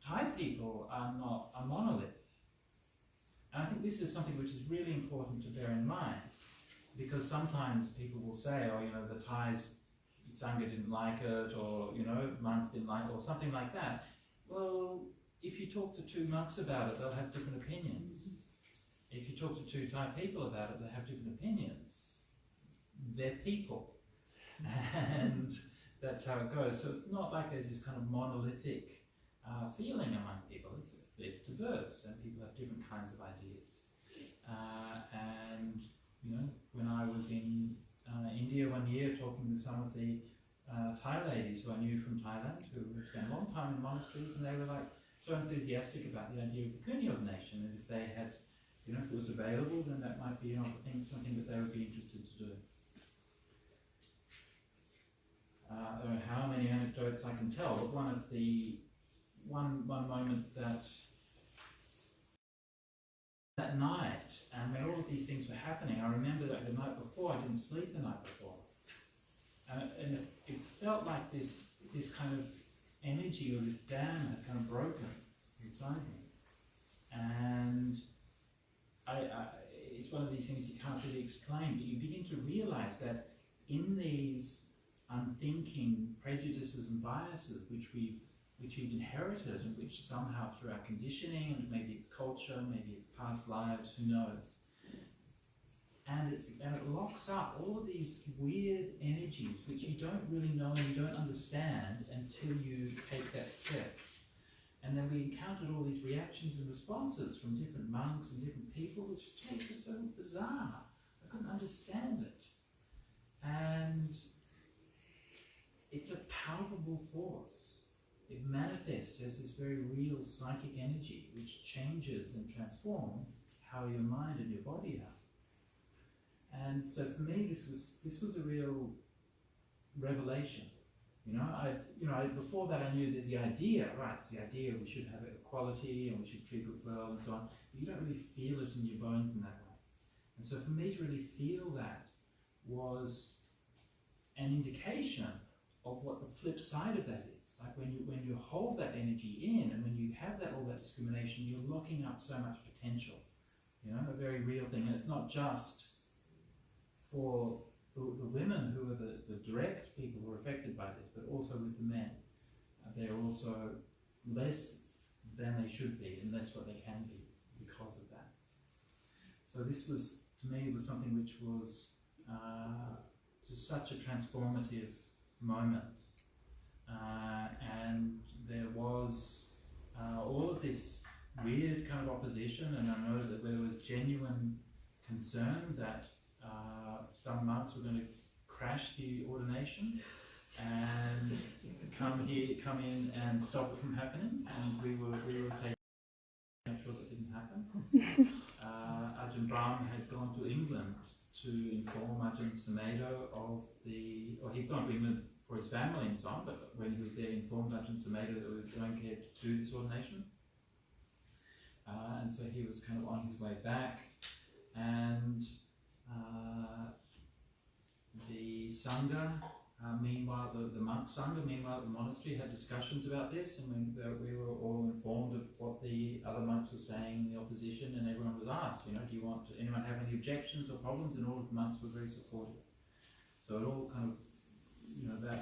Thai people are not a monolith. And I think this is something which is really important to bear in mind, because sometimes people will say, oh, you know, the Thais, Sangha didn't like it, or, you know, monks didn't like it, or something like that. Well, if you talk to two monks about it, they'll have different opinions. If you talk to two Thai people about it, they have different opinions. They're people. And that's how it goes. So it's not like there's this kind of monolithic feeling among people. It's diverse, and people have different kinds of ideas. And you know, when I was in India one year talking with some of the Thai ladies who I knew from Thailand, who had spent a long time in monasteries, and they were like so enthusiastic about the idea of Bhikkhuni ordination, and if they had, you know, if it was available, then that might be something that they would be interested to do. I don't know how many anecdotes I can tell, but one of the one moment that night, and when all of these things were happening, I remember that the night before, I didn't sleep the night before. And it felt like this kind of energy, or this dam had kind of broken inside me. And it's one of these things you can't really explain, but you begin to realize that in these unthinking prejudices and biases which we've inherited, and which somehow through our conditioning, and maybe it's culture, maybe it's past lives, who knows, and it locks up all of these weird energies which you don't really know and you don't understand until you take that step. And then we encountered all these reactions and responses from different monks and different people, which was just so bizarre. I couldn't understand it. And it's a palpable force. It manifests as this very real psychic energy which changes and transforms how your mind and your body are. And so for me, this was a real revelation. Before that I knew there's the idea, right? It's the idea we should have equality and we should treat it well and so on. But you don't really feel it in your bones in that way. And so for me to really feel that was an indication of what the flip side of that is. Like when you hold that energy in, and when you have all that discrimination, you're locking up so much potential. You know, a very real thing. And it's not just for the women who are the direct people who are affected by this, but also with the men. They're also less than they should be, and less what they can be because of that. So this was, to me, was something which was just such a transformative moment. And there was all of this weird kind of opposition, and I know that there was genuine concern that some monks were going to crash the ordination and come in and stop it from happening, and we were taking to make sure that didn't happen. Ajahn Brahm had gone to England to inform Ajahn Sumedho of he'd gone to England for his family and so on, but when he was there, informed Ajahn Sumedho that we were going to do this ordination. And so he was kind of on his way back, and the Sangha, meanwhile, the monk Sangha, meanwhile at the monastery, had discussions about this, and we were all informed of what the other monks were saying in the opposition, and everyone was asked, do you want anyone have any objections or problems, and all of the monks were very supportive. So it all kind of,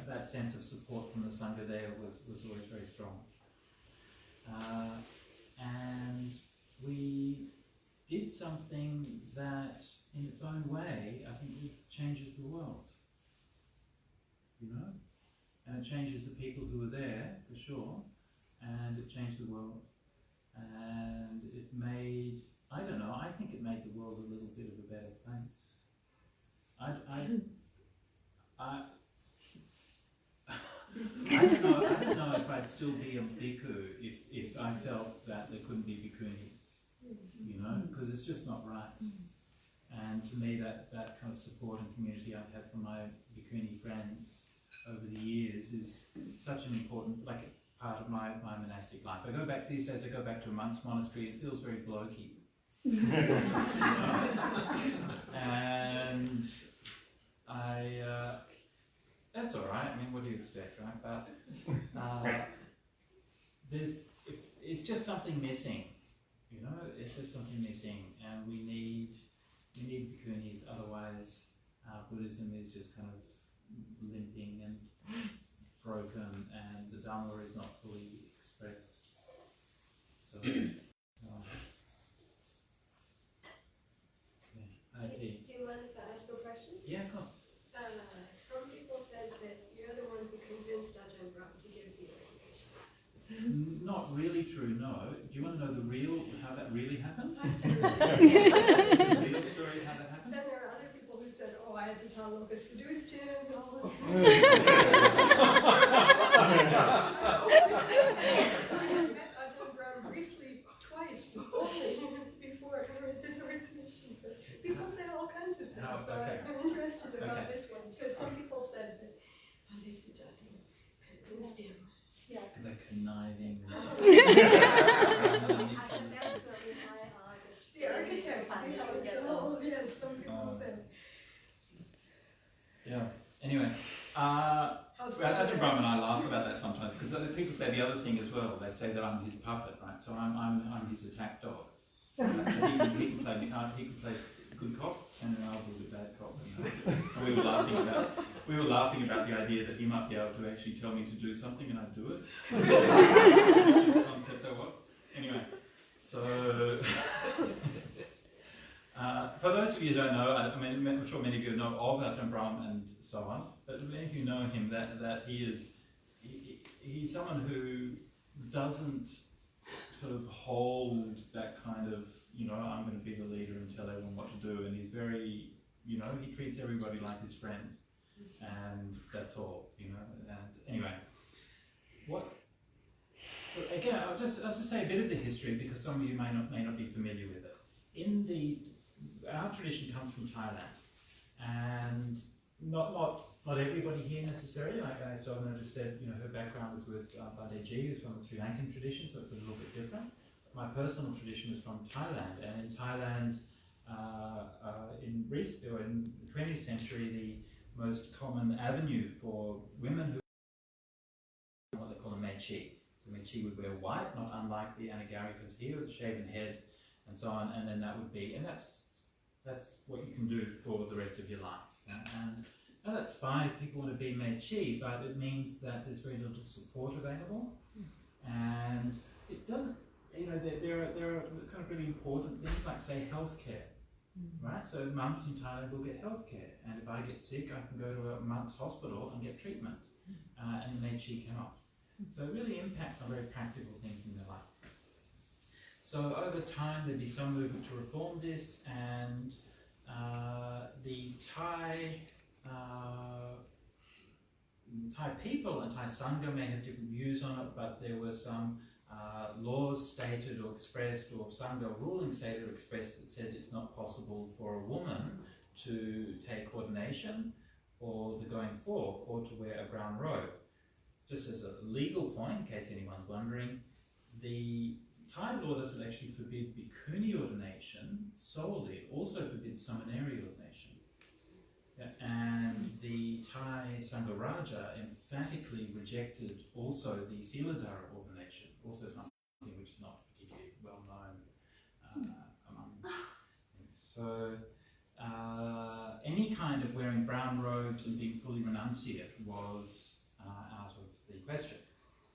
that sense of support from the Sangha there was always very strong. And we did something that, in its own way, I think it changes the world. And it changes the people who were there, for sure, and it changed the world. And it made, I think it made the world a little bit of a better place. I don't know if I'd still be a bhikkhu if I felt that there couldn't be bhikkhunis, because it's just not right. And to me, that kind of support and community I've had from my bhikkhuni friends over the years is such an important part of my monastic life. These days I go back to a monk's monastery, it feels very blokey. And that's all right. I mean, what do you expect, right? But it's just something missing, It's just something missing, and we need bhikkhunis. Otherwise, Buddhism is just kind of limping and broken, and the Dhamma is not fully expressed. So, okay. Do you mind if I ask a question? Yeah, of course. Some people said that you're the one who convinced Ajahn Brahm to give the ordination. Not really true, no. Do you want to know how that really happened? The real story, how that happened? Then there are other people who said, Ayatollah seduced him and all that. I met Ajahn Brahm briefly twice only before his ordination. People say all kinds of things, so I'm interested about this one, because some people said that Bhante Sujato convinced him. Yeah. The conniving. The architect. Yes, some people said. Yeah. Anyway, Ajahn Brahm and I laugh about that sometimes, because people say the other thing as well. They say that I'm his puppet, right? So I'm his attack dog. So he can play good cop, and then I'll be the bad cop. And we were laughing about the idea that he might be able to actually tell me to do something, and I'd do it. This concept or what? Anyway, so for those of you who don't know, I'm sure many of you know of Ajahn Brahm and so on, but many of you know him that he's someone who doesn't sort of hold that kind of, I'm going to be the leader and tell everyone what to do, and he's very, he treats everybody like his friend, and that's all, And anyway, again, I'll just say a bit of the history, because some of you may not be familiar with it. Our tradition comes from Thailand, and not everybody here necessarily. Like Sovna just said, her background was with Bhante Ji, who's from the Sri Lankan tradition, so it's a little bit different. My personal tradition is from Thailand, and in Thailand, in the 20th century, the most common avenue for women who Chi would wear white, not unlike the Anagarikas here, with a shaven head and so on, and then that would be, and that's what you can do for the rest of your life. And that's fine if people want to be made Chi, but it means that there's very little support available, and it doesn't, there are kind of really important things like, say, healthcare. Right, so monks in Thailand will get healthcare, and if I get sick, I can go to a monk's hospital and get treatment, and the Meiji cannot. So it really impacts on very practical things in their life. So over time, there'd be some movement to reform this, and the Thai people and Thai Sangha may have different views on it, but there were some laws stated or expressed, or Sangha ruling stated or expressed, that said it's not possible for a woman to take ordination or the going forth or to wear a brown robe. Just as a legal point, in case anyone's wondering, the Thai law doesn't actually forbid Bhikkhuni ordination solely, it also forbids Samaneri ordination. And the Thai Sangha Raja emphatically rejected also the Siladhara ordination, also something which is not particularly well known among things. So any kind of wearing brown robes and being fully renunciate was out of the question.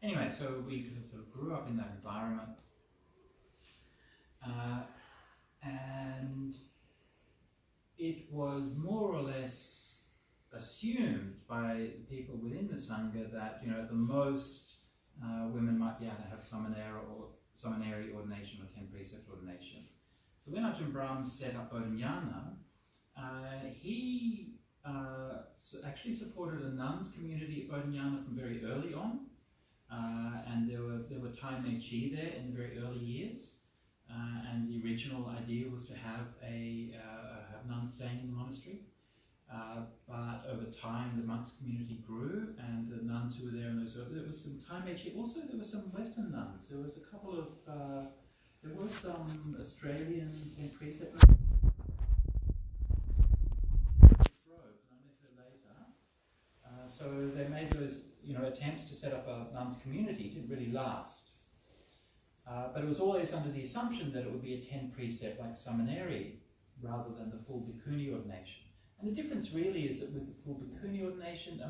Anyway, so we sort of grew up in that environment, and it was more or less assumed by people within the Sangha that, at the most, women might be able to have Samaneri ordination or 10 precept ordination. So when Ajahn Brahm set up Bodhinyana, he actually supported a nuns community at Bodhinyana from very early on, and there were Thai Meiji there in the very early years, and the original idea was to have have nuns staying in the monastery. But over time, the monks community grew, and the nuns who were there in those early, there was some Thai Meiji. Also, there were some Western nuns. There was a couple of, there was some Australian precept robes, and I met her later. So they made those, attempts to set up a nuns community. It didn't really last. But it was always under the assumption that it would be a 10 precept like Samaneri, rather than the full Bhikkhuni ordination. And the difference really is that with the full Bhikkhuni ordination,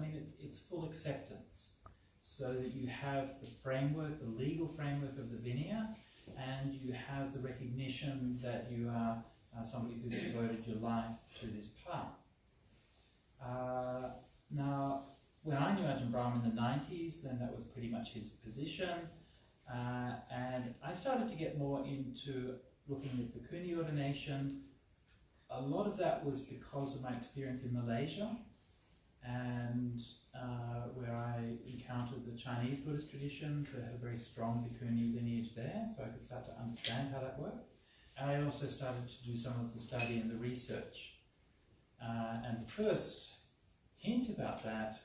it's full acceptance. So that you have the framework, the legal framework of the Vinaya, and you have the recognition that you are somebody who's devoted your life to this path. Now, when I knew Ajahn Brahm in the 90s, then that was pretty much his position. And I started to get more into looking at Bhikkhuni ordination. A lot of that was because of my experience in Malaysia, and where I encountered the Chinese Buddhist traditions, that had a very strong Bhikkhuni lineage there, so I could start to understand how that worked. And I also started to do some of the study and the research. And the first hint about that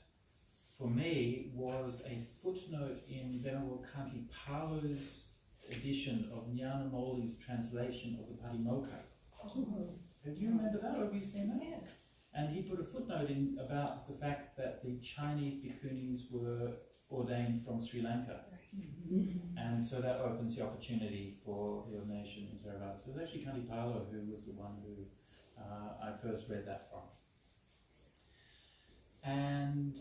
for me was a footnote in Venerable Kanti Palo's edition of Jnana Moli's translation of the Patimokkha. Do you remember that, or have you seen that? Yes. And he put a footnote in about the fact that the Chinese Bhikkhunis were ordained from Sri Lanka. And so that opens the opportunity for the ordination in Theravada. So it was actually Kanti Palo who was the one who I first read that from. And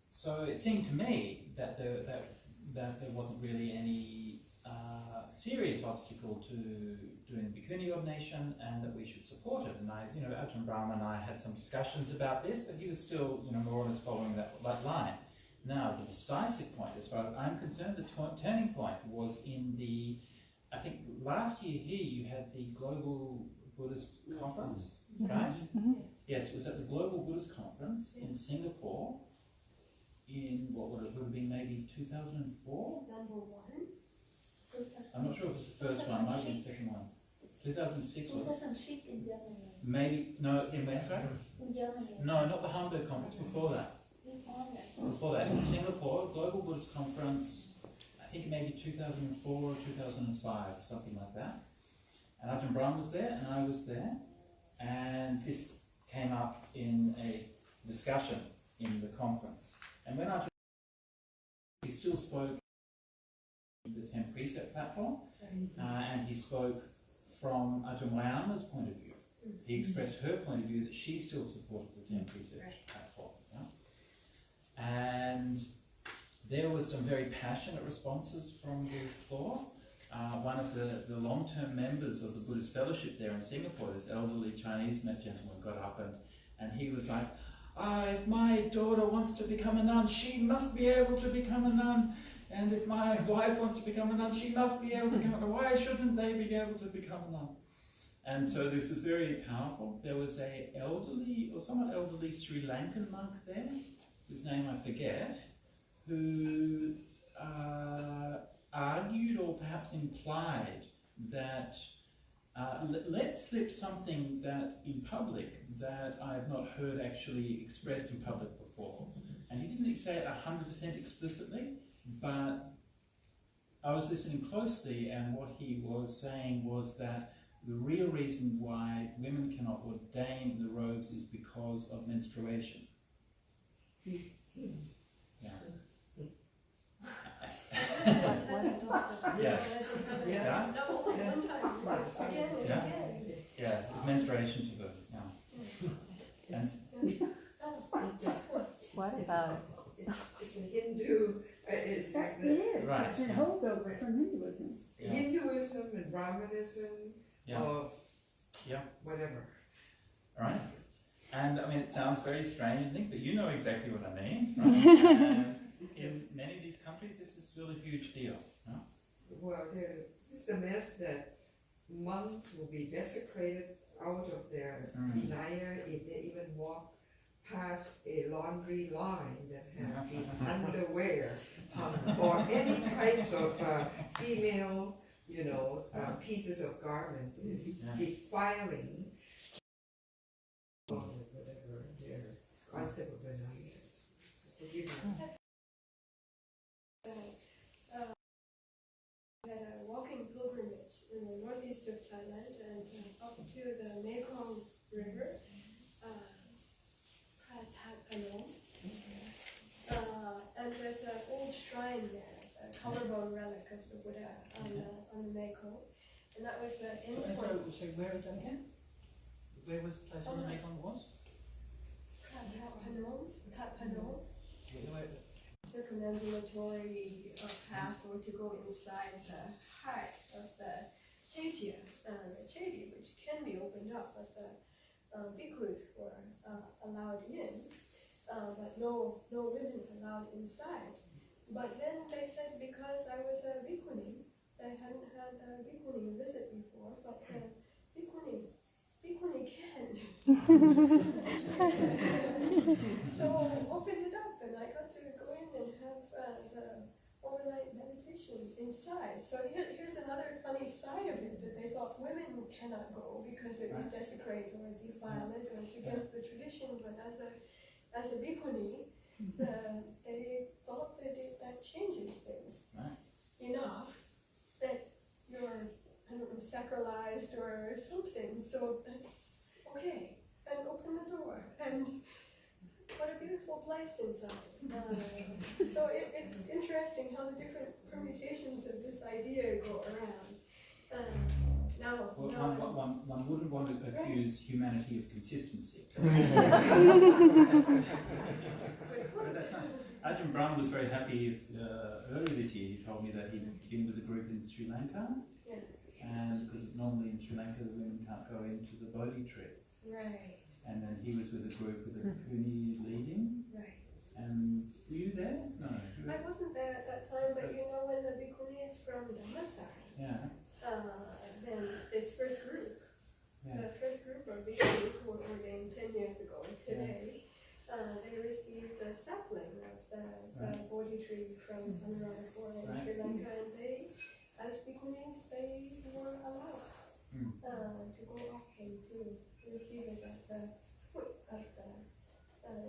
so it seemed to me that there wasn't really any serious obstacle to doing Bhikkhuni ordination, and that we should support it. And Ajahn Brahm and I had some discussions about this, but he was still, more or less following that line. Now, the decisive point, as far as I'm concerned, the turning point was in I think last year here you had the Global Buddhist Conference, right? Yes, it was at the Global Buddhist Conference in Singapore in what would it have been, maybe 2004? Number one. I'm not sure if it was the first one, might have been the second one. 2006 was it? 2006 in Germany. Maybe, no, in where, sorry? In Germany. No, not the Hamburg conference, before that. Before that, in Singapore, Global Buddhist Conference, I think maybe 2004 or 2005, something like that. And Ajahn Brahm was there, and I was there, and this came up in a discussion in the conference. And when Ajahn he still spoke the 10 precept platform, and he spoke from Ajahn Wayama's point of view. He expressed her point of view that she still supported the 10 precept platform. Yeah? And there was some very passionate responses from the floor. One of the long-term members of the Buddhist Fellowship there in Singapore, this elderly Chinese gentleman, got up and he was like, if my daughter wants to become a nun, she must be able to become a nun. And if my wife wants to become a nun, she must be able to become a nun. Why shouldn't they be able to become a nun? And so this was very powerful. There was a elderly, or somewhat elderly Sri Lankan monk there, whose name I forget, who argued or perhaps implied that let slip something that in public that I have not heard actually expressed in public before. And he didn't say it 100% explicitly, but I was listening closely, and what he was saying was that the real reason why women cannot ordain the robes is because of menstruation. Yeah. Yes. Yeah. Yeah. Yeah. Menstruation to birth. Yeah. And what about It's a Hindu. It's It is. Right. It's a holdover from Hinduism. Yeah. Hinduism and Brahmanism of whatever. Right. And I mean, it sounds very strange and things, but you know exactly what I mean. Right? And in many of these countries, this is still a huge deal. No? Well, there's just the myth that monks will be desecrated out of their vinaya if they even walk past a laundry line that have the underwear or any types of female, pieces of garment is defiling whatever their concept of vinaya is. So forgive me. Had a walking pilgrimage in the northeast of Thailand and up to the Mekong River, and there's an old shrine there, a collarbone relic of the Buddha on the Mekong, and that was the end point. So where is that again? Where was the place on the Mekong was? Kat Panom. Circumambulatory path or to go inside the heart of the chaitya, which can be opened up, but the bhikkhus were allowed in, but no women allowed inside. But then they said because I was a bhikkhuni, they hadn't had a bhikkhuni visit before, but the bhikkhuni can. So opened it up, and I got to go in and have the overnight meditation inside. So here's another funny side of it, that they thought women cannot go because it would desecrate or defile it, or it's against the tradition. But as a bhikkhuni, they thought that changes things enough that you're, I don't know, sacralized or something. So that's okay. And open the door. And what a beautiful place inside. So it's interesting how the different permutations of this idea go around. One wouldn't want to accuse humanity of consistency. But that's not. Ajahn Brahm was very happy earlier this year. He told me that he'd been with a group in Sri Lanka, and because normally in Sri Lanka the women can't go into the Bodhi tree. Right. And then he was with a group with a Bhikkhuni leading. Right. And were you there? No. I wasn't there at that time, but you know, when the Bhikkhunis from Dhammadharini, then this first group, the first group of Bhikkhunis who were ordained 10 years ago today, they received a sapling of the Bodhi tree from Anuradhapura in Sri Lanka, and they, as Bhikkhunis, they were allowed to go up and to receive it at the foot of the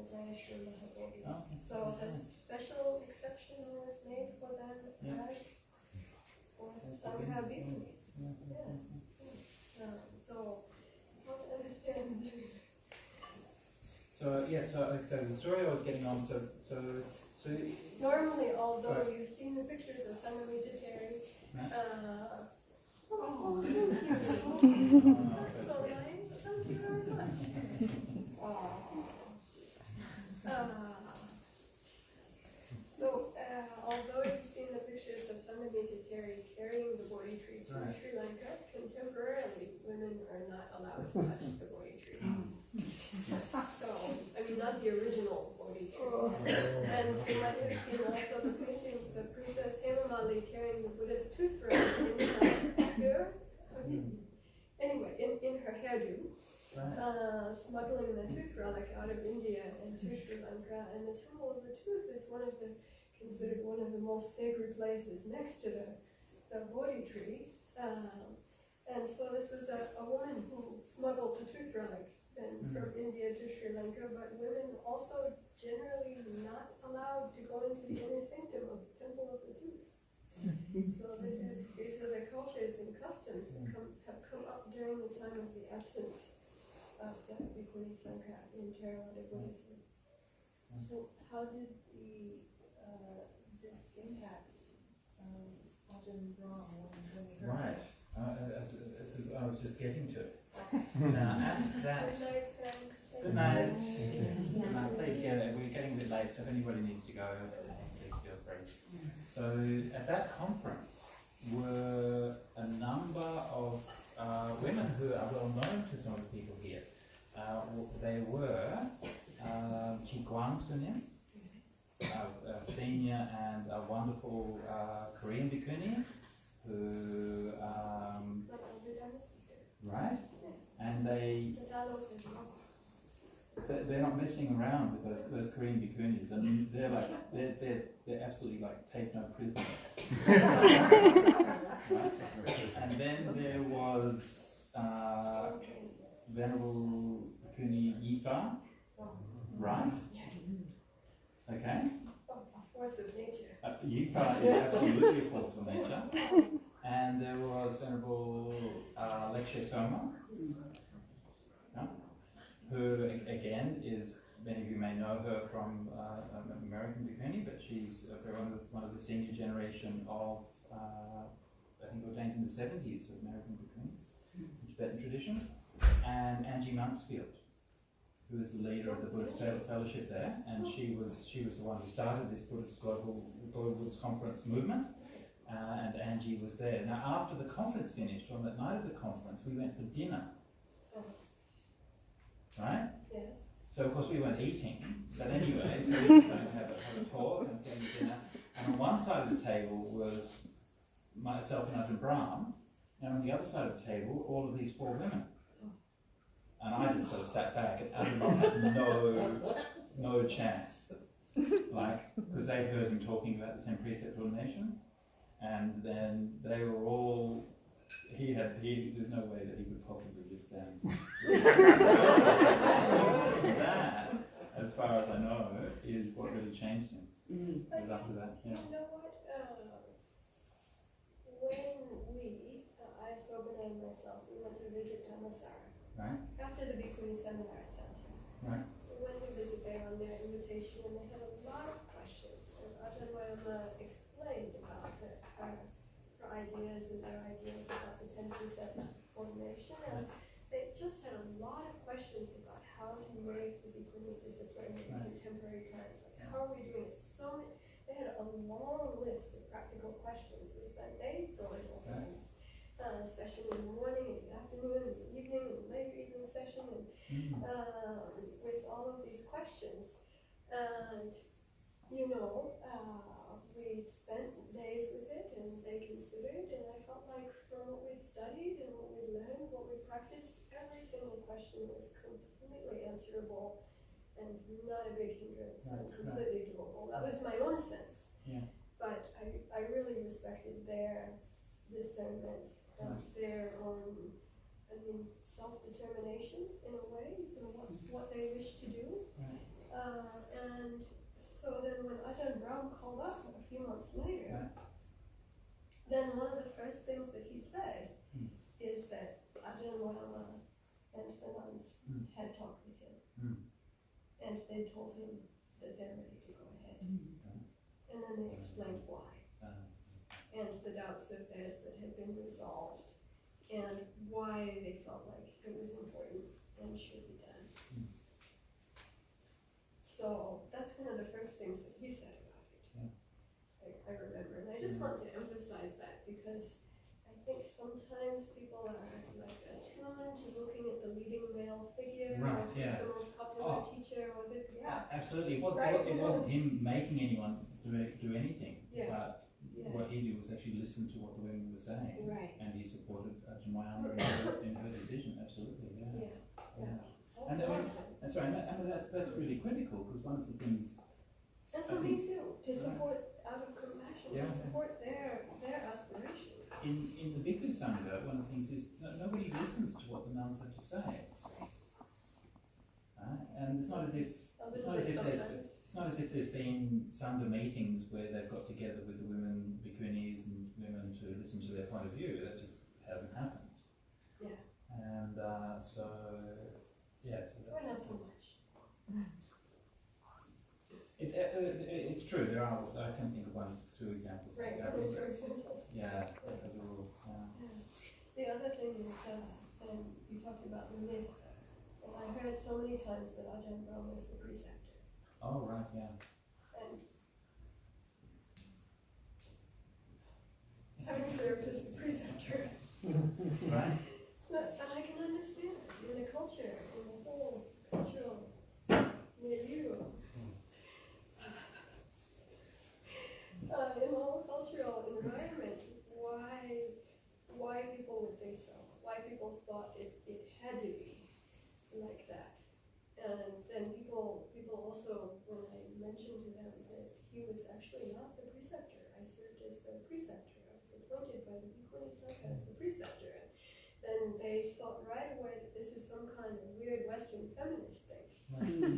Jayashri Mahabodhi. So that special exception was made for them as for Sangha Bhikkhunis. So how to understand? So so the story I was getting on, so Normally, although you've seen the pictures of Sangamita Terry, oh, thank you. That's so nice. Thank you very much. Although you've seen the pictures of Sangamita Terry carrying the Bodhi tree to Sri Lanka, contemporarily women are not allowed to touch the Bodhi tree. So, I mean, not the original Bodhi tree. And you might have seen also the paintings of Princess Hemamali carrying the Buddha's toothbrush in her hair. Anyway, in her hairdo. Smuggling the tooth relic out of India and to Sri Lanka, and the Temple of the Tooth is considered one of the most sacred places next to the Bodhi tree. And so this was a woman who smuggled the tooth relic from India to Sri Lanka, but women also generally not allowed to go into the inner sanctum of the Temple of the Tooth. So these are the cultures and customs that have come up during the time of the absence of the Bhikkhuni Sangha in Theravada Buddhism. So how did this impact Ajahn Brahm when he heard right. I was just getting to it. Now, at that. Good night. Good night. Please, yeah, we're getting a bit late, so if anybody needs to go, please feel free. So, at that conference were a number of women who are well known to some of the people here. They were Chi Guang Sunim, a senior and a wonderful Korean Bhikkhuni, who, right? And they're not messing around with those Korean Bhikkhunis, and they're absolutely like take no prisoners. Right? And then there was Venerable Bhikkhuni Yifa, right? Okay. A force of nature. Yifa is absolutely a force of nature. And there was Venerable Lekshe Soma, who again is, many of you may know her from American Bhikkhuni, but she's one of the senior generation of, I think ordained in the 70s of American Bhikkhuni, Tibetan tradition, and Angie Monksfield, who is the leader of the Buddhist Fellowship there, and she was the one who started this Buddhist Global Buddhist Conference movement. And Angie was there. Now, after the conference finished, on that night of the conference, we went for dinner. Right? Yes. So, of course, we weren't eating, but anyway, so we were going to have a talk and sitting at dinner. And on one side of the table was myself and Ajahn Brahm, and on the other side of the table, all of these four women. And I just sort of sat back, and Ajahn Brahm had no chance. Like, because they heard him talking about the 10 precept ordination. And then they were all, there's no way that he could possibly withstand. That, as far as I know, is what really changed him. It was after that, yeah. You know what? When I, Sobana and myself, we went to visit Dhammasara. Right. After the Bhikkhuni seminar at Santa. Right. We went to visit there on their invitation, and they had a lot of questions. And Ajahn Brahm explained about her ideas and their ideas about the 10 precept ordination, and they just had a lot of questions about how to make the Bhikkhuni discipline in contemporary times. Like, how are we doing it? They had a long list of practical questions. We spent days going over them. Session in the morning, in the afternoon, in the evening, in the later evening session, and with all of these questions. And we spent days with it, and they considered, and I felt like from what we'd studied and what we'd learned, what we practiced, every single question was completely answerable and not a big hindrance and completely doable. That was my own sense. Yeah. But I really respected their discernment, their own, self-determination in a way, what they wish to do. And so then when Ajahn Brahm called up a few months later, then one of the first things that he said is that Ajahn Brahm and the nuns had talked with him. and they told him that they're ready to go ahead. And then they explained why, and the doubts of theirs that had been resolved, and why they felt like it was important and should be done. So that's one of the first things that he said about it. I remember, and I just want to emphasize that because I think sometimes people are like attuned to looking at the leading male figure, Right, or yeah. the most popular teacher, or the Absolutely. Right. It wasn't him making anyone do anything, Yeah. but what he did was actually listen to what the women were saying, right. and he supported Jemima in her decision. Absolutely, yeah. And that's right. And that's really critical because one of the things. And for me too, to support out of compassion, to support their aspirations. In the Bhikkhu Sangha, one of the things is nobody listens to what the nuns have to say. And it's not as if there's been Sangha meetings where they've got together with the women Bhikkhunis and women to listen to their point of view. That just hasn't happened. Yeah. And so that's not so much. It's true. There are. I can think of 1 or 2 examples. Right. For example. Yeah. The other thing is, and you talked about the myth. Well, I heard so many times that Ajahn Brahm is the preceptor. Oh right, yeah. And having served as the preceptor, Right. but I can understand in the culture, in the whole cultural milieu, in the whole cultural environment, why people would think so, why people thought it had to be like that. And then people also, when I mentioned to them that he was actually not the preceptor, I served as the preceptor, I was appointed by the Bhikkhuni Sangha as the preceptor, and then they thought right away that this is some kind of weird Western feminist thing to do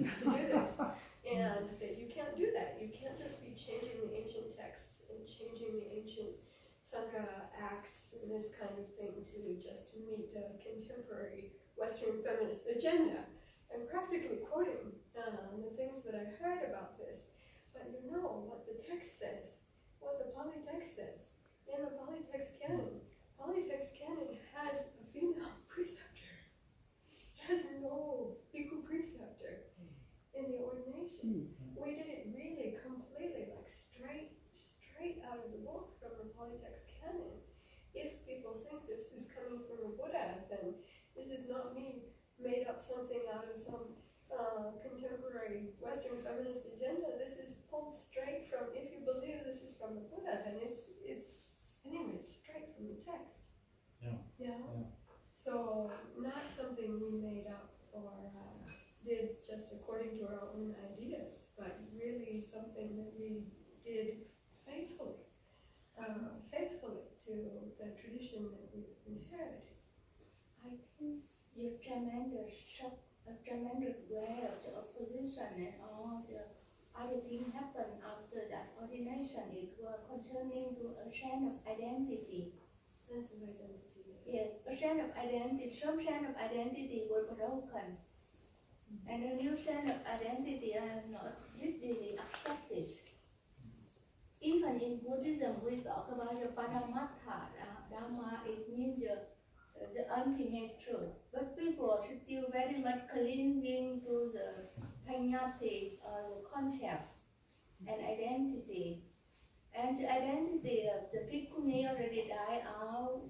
this, and that you can't do that. You can't just be changing the ancient texts and changing the ancient Sangha acts and this kind of thing to meet a contemporary Western feminist agenda. I'm practically quoting the things that I heard about this, but you know what the text says, what the Pali text says. In the Pali text canon has a female preceptor. It has no bhikkhu preceptor in the ordination. We did it really completely, like straight out of the book from the Pali text canon. If people think this is coming from a Buddha, then this is not me made up something out of some contemporary Western feminist agenda. This is pulled straight from, if you believe this is from the Buddha, then it's anyway, straight from the text. Yeah. So not something we made up or did just according to our own ideas, but really something that we did faithfully to the tradition that we've inherited. I think your tremendous shock, a tremendous way of the opposition and all the other things happened after that ordination. It was concerning to a sense of identity. Sense of identity. Yes, a sense of identity. Some sense of identity was broken, and a new sense of identity are not literally accepted. Even in Buddhism, we talk about the Paramattha Dhamma. It means the ultimate truth. But people are still very much clinging to the paññatti or the concept and identity. And the identity of the Bhikkhuni already died out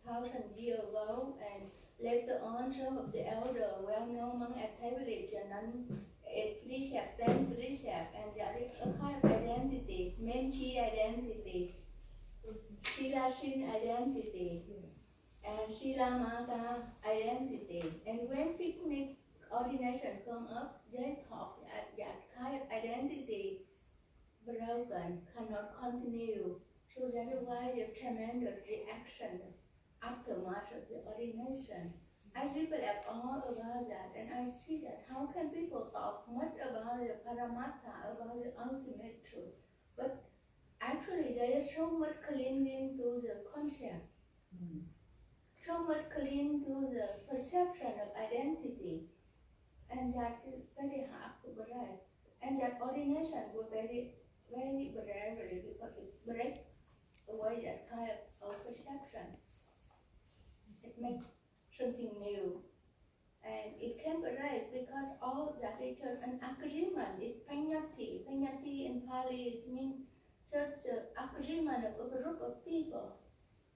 1,000 years ago, and later on some of the elder well-known monks established an 8 precept, 10 precept, and there is a kind of identity, Menchi identity, Silasin identity, and Silamata identity. And when Bhikkhuni ordination come up, they thought that kind of identity broken, cannot continue. So that is why the tremendous reaction aftermath of the ordination. I reflect all about that, and I see that how can people talk much about the Paramattha, about the ultimate truth, but actually there is so much clinging to the concept, so much clinging to the perception of identity. and that is very hard to break. And that ordination was very, very bravery because it breaks away that kind of perception. It makes something new. And it can break because all that is an agreement. It's Panyati. Panyati in Pali means just agreement of a group of people.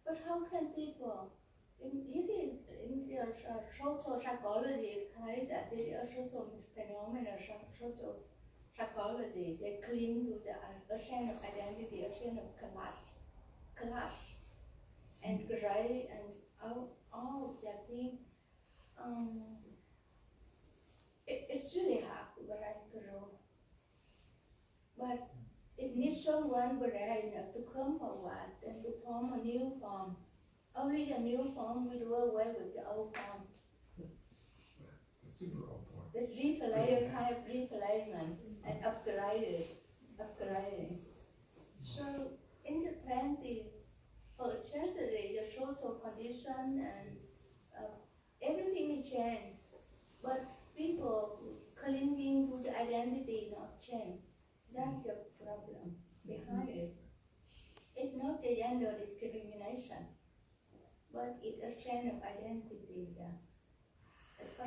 But how can people, in the social psychology, it's kind that they are social phenomena, social psychology, they cling to a sense of identity, a sense of class, and grade, and all that thing. It's really hard to break through. But it needs someone brave enough to come forward and to form a new form. Only a new form will do away with the old form. The super old form. The replay, kind of replacement and upgrading. So in the 21st century, the social condition and everything is changed, but people clinging to the identity not change. That's the problem behind it. It's not the gender discrimination, but it's a sense of identity. It's a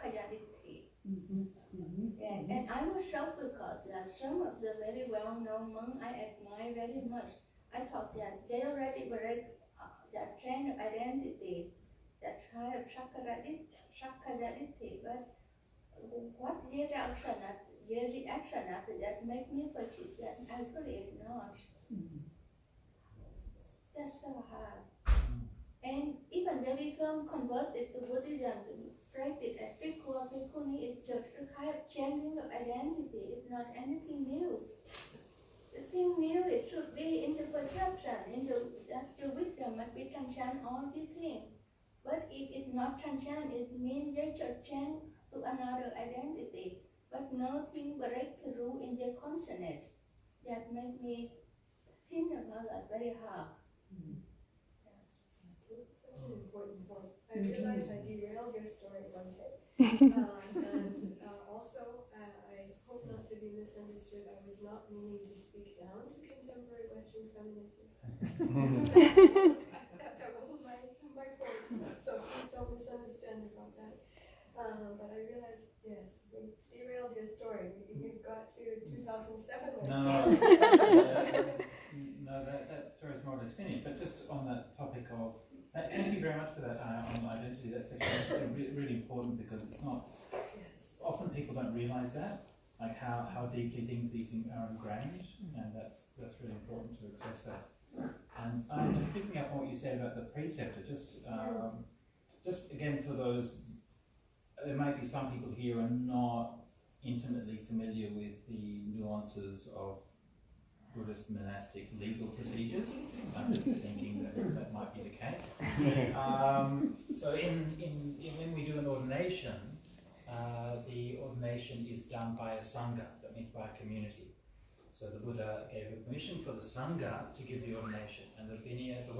identity. And I was shocked because that some of the very well-known monks I admire very much, I thought that they already break that sense of identity, that kind of sacrality, but what their reaction after that make me perceive that I really ignored. That's so hard. And even they become converted to Buddhism, to practice as Bhikkhu or Bhikkhuni, it's just a kind of changing of identity. It's not anything new. The thing new, it should be in the perception, that the wisdom must be transcend all these things. But if it's not transcend, it means they should change to another identity. But nothing break through in their consciousness. That make me think about that very hard. Such an important point. I realized I derailed your story one day. And also, I hope not to be misunderstood. I was not meaning to speak down to contemporary Western feminism. that wasn't my point. So please don't misunderstand about that. But I realized, yes, we derailed your story. You got to 2007. No, that story's more or less finished. But just on that topic of, thank you very much for that on identity. That's actually really important because it's not. Yes. Often people don't realise that, like how deeply these things are ingrained, and that's really important to express that. And just picking up on what you said about the preceptor, just again for those, there might be some people here who are not intimately familiar with the nuances of Buddhist monastic legal procedures. I'm just thinking that might be the case. So when we do an ordination, the ordination is done by a sangha, so that means by a community. So the Buddha gave a permission for the sangha to give the ordination, and the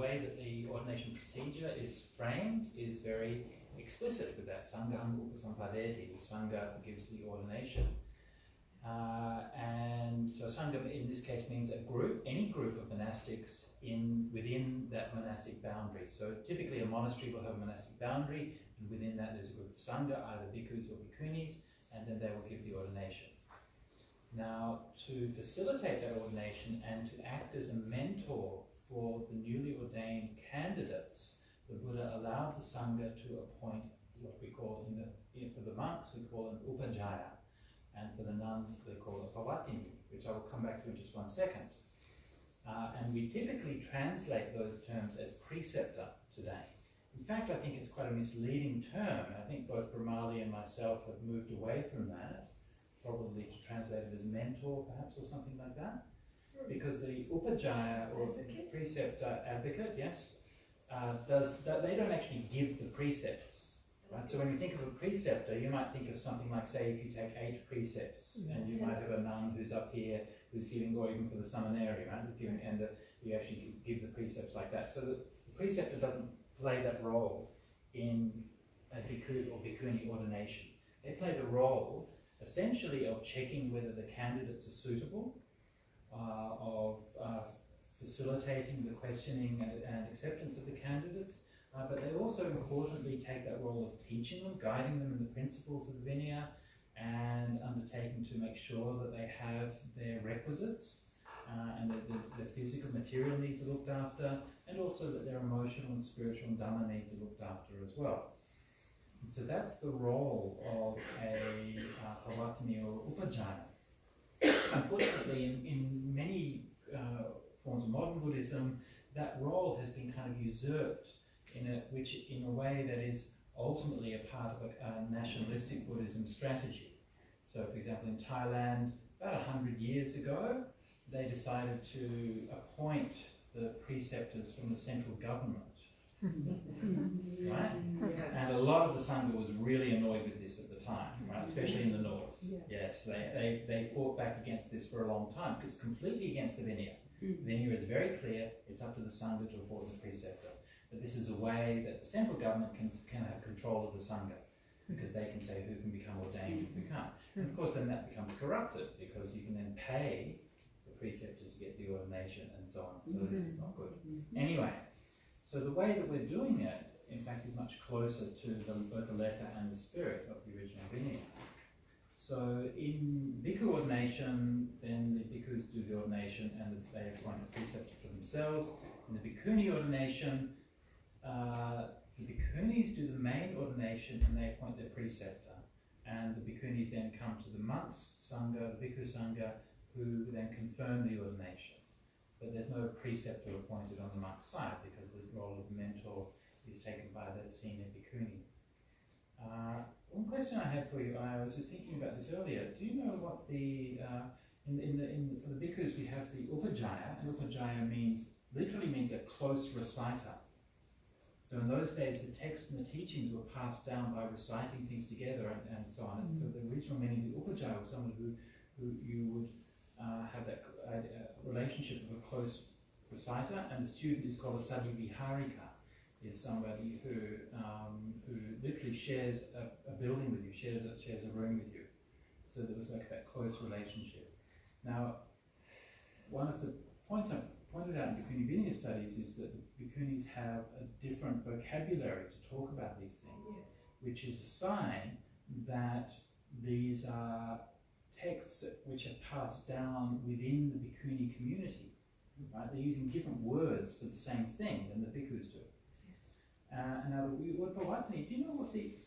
way that the ordination procedure is framed is very explicit with that. Sangham upasampadeti, the sangha gives the ordination. And so sangha in this case means a group, any group of monastics within that monastic boundary. So typically a monastery will have a monastic boundary, and within that there's a group of sangha, either bhikkhus or bhikkhunis, and then they will give the ordination. Now, to facilitate that ordination and to act as a mentor for the newly ordained candidates, the Buddha allowed the sangha to appoint what we call, for the monks, we call an upajjhaya. And for the nuns, they call it pawatini, which I will come back to in just one second. And we typically translate those terms as preceptor today. In fact, I think it's quite a misleading term, and I think both Brahmali and myself have moved away from that, probably to translate it as mentor, perhaps, or something like that. Because the upajjhaya, or preceptor, advocate, yes, they don't actually give the precepts. Right? So when you think of a preceptor, you might think of something like, say, if you take 8 precepts, and you might have a nun who's up here who's giving, or even for the seminary, right? And you actually give the precepts like that. So the preceptor doesn't play that role in a bhikkhu or bhikkhuni ordination. They play the role essentially of checking whether the candidates are suitable, of facilitating the questioning and acceptance of the candidates, but they also importantly take that role of teaching them, guiding them in the principles of the Vinaya, and undertaking to make sure that they have their requisites and that the physical material needs are looked after, and also that their emotional and spiritual and Dhamma needs are looked after as well. And so that's the role of a Pavatini or Upajjhaya. Unfortunately, in many forms of modern Buddhism, that role has been kind of usurped in a way that is ultimately a part of a nationalistic Buddhism strategy. So, for example, in Thailand, about 100 years ago, they decided to appoint the preceptors from the central government. Right? Yes. And a lot of the Sangha was really annoyed with this at the time, right? Especially in the north. Yes, they fought back against this for a long time because it's completely against the Vinaya. The Vinaya is very clear, it's up to the Sangha to appoint the preceptor. But this is a way that the central government can have control of the Sangha, because they can say who can become ordained and who can't. And of course then that becomes corrupted, because you can then pay the preceptor to get the ordination and so on. So this is not good. Anyway, so the way that we're doing it, in fact, is much closer to both the letter and the spirit of the original Vinaya. So in Bhikkhu ordination, then the Bhikkhus do the ordination and they appoint a preceptor for themselves. In the Bhikkhuni ordination, the Bhikkhunis do the main ordination and they appoint their preceptor. And the Bhikkhunis then come to the monks' Sangha, the Bhikkhu Sangha, who then confirm the ordination. But there's no preceptor appointed on the monk's side because the role of mentor is taken by the senior Bhikkhuni. One question I had for you, I was just thinking about this earlier. Do you know what the, for the Bhikkhus we have the Upajjhaya, and Upajjhaya literally means a close reciter. So in those days, the texts and the teachings were passed down by reciting things together and so on. And so the original meaning of the Upajjhaya was someone who you would have that relationship of a close reciter, and the student is called a Sadhuviharika, is somebody who literally shares a building with you, shares a room with you. So there was like that close relationship. Now, one of the points I've pointed out in Bhikkhuni Vinaya studies is that the Bhikkhunis have a different vocabulary to talk about these things, which is a sign that these are texts which are passed down within the Bhikkhuni community. Right? They're using different words for the same thing than the Bhikkhus do. Now, the word Pavatini, do you know I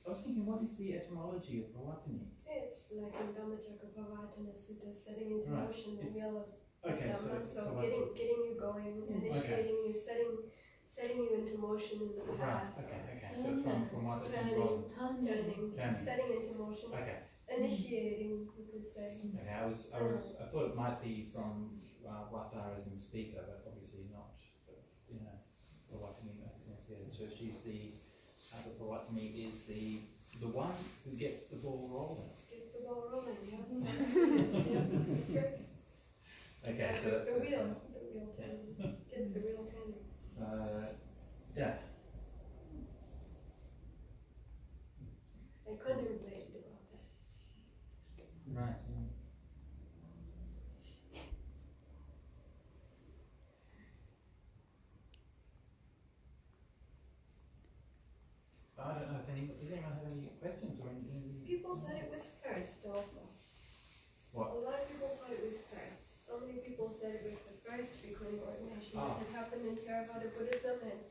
was thinking, what is the etymology of Pavatini? It's like in Dhammacakkappavattana Sutta, setting into motion the wheel of Okay, Dhamma, so Pavatini. getting you going, initiating you, setting you into motion in the path. Right, okay. So it's from what it's Turning, Turning. setting into motion, Okay. initiating, you could say. Okay, I thought it might be from Vatara as in speaker, but obviously not. You know, Pavatini makes sense. Yeah. So she's the Pavatini is the one who gets the ball rolling. Gets the ball rolling, yeah. That's right. Okay, so that's the wheel turning. Gets the wheel turning. Yeah. I contemplated about that. Right. I don't know if does anyone have any questions or anything? People said it was first also. What? A lot of people thought it was first. So many people said it was the first Bhikkhuni ordination that had happened in Theravada Buddhism, and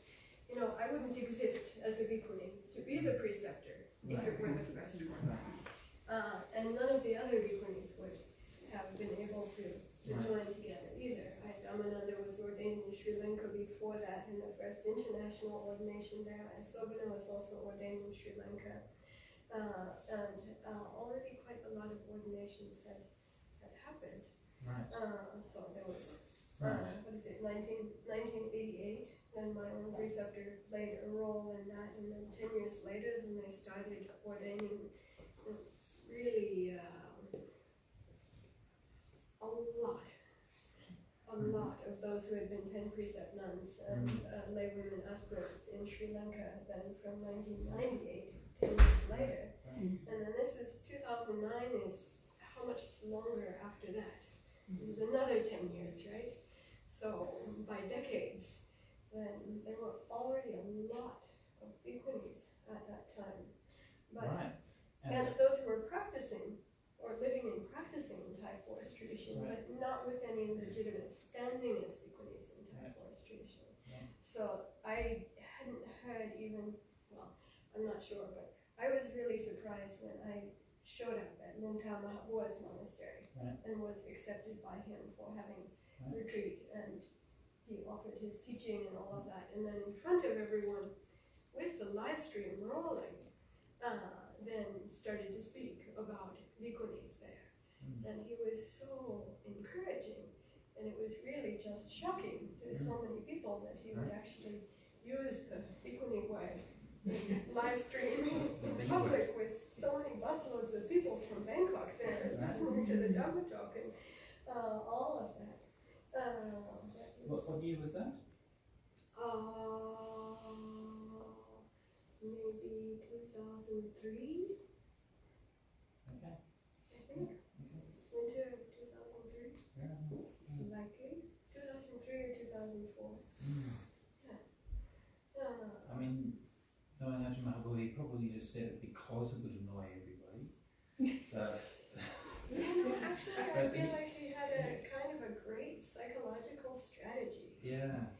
I wouldn't exist as a Bhikkhuni to be the preceptor if it were the first one. And none of the other Bhikkhunis would have been able to join together either. Dhammananda was ordained in Sri Lanka before that in the first international ordination there. Sobhana was also ordained in Sri Lanka. And already quite a lot of ordinations had happened. Right. So there was, 1988, then my own preceptor played a role in that, and then 10 years later, then they started ordaining really a lot of those who had been 10 precept nuns and lay women aspirants in Sri Lanka then from 1998 10 years later. And then this is 2009 is how much longer after that? This is another 10 years, right? So by decades, then there were already a lot of Bhikkhunis at that time. But, Right. and those who were practicing or living and practicing in Thai forest tradition, Right. but not with any legitimate standing as Bhikkhunis in Thai forest tradition. Right. So I hadn't heard even, well, I'm not sure, but I was really surprised when I showed up at Luntha Mahabua's monastery Right. and was accepted by him for having Right. retreat, and he offered his teaching and all of that, and then in front of everyone with the live stream rolling, then started to speak about Bhikkhunis there. And he was so encouraging, and it was really just shocking to so many people that he would actually use the Bhikkhuni way in live stream in public with so many busloads of people from Bangkok there listening to the Dhamma talk and all of that. What year was that? Maybe 2003, Okay. I think. Winter of 2003. Yeah. Likely 2003 or 2004. Yeah. I mean, knowing Ajahn Mahabua, he probably just said it because it would annoy everybody. But Yeah, no, actually, I feel like he had a kind of a great psychological strategy. yeah.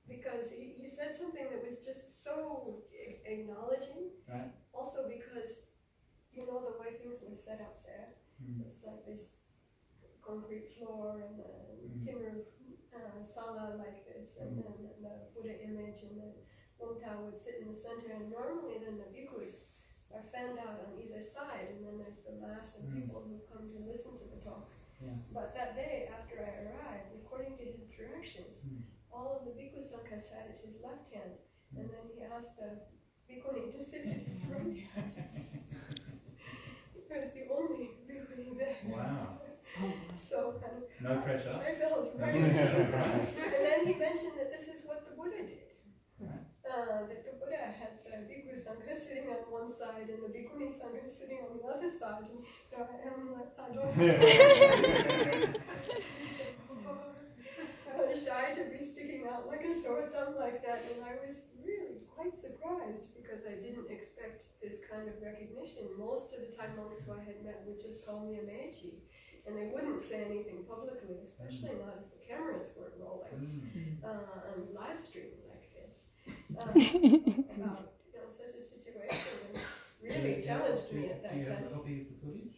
Because he said something that was just so acknowledging. Right. Also because, you know, the way things were set up there. It's like this concrete floor and a tin roof sala like this, and then the Buddha image, and then Luntha would sit in the center, and normally then the bhikkhus are fanned out on either side, and then there's the mass of people who come to listen to the talk. Yeah. But that day after I arrived, according to his directions, all of the bhikkhu sangha sat at his left hand, and then he asked the bhikkhuni to sit at his right hand. He was the only bhikkhuni there. Wow. So No pressure. I felt right at ease. And then he mentioned that this is what the Buddha did. Right. That the Buddha had the bhikkhu sangha sitting on one side and the bhikkhuni sangha sitting on the other side. And there I am, like, I don't I was shy to be sticking out like a sore thumb like that, and I was really quite surprised because I didn't expect this kind of recognition. Most of the time monks who I had met would just call me a meiji, and they wouldn't say anything publicly, especially not if the cameras weren't rolling on live stream like this, about such a situation, and really challenged me at that Do you have time. a copy of the footage?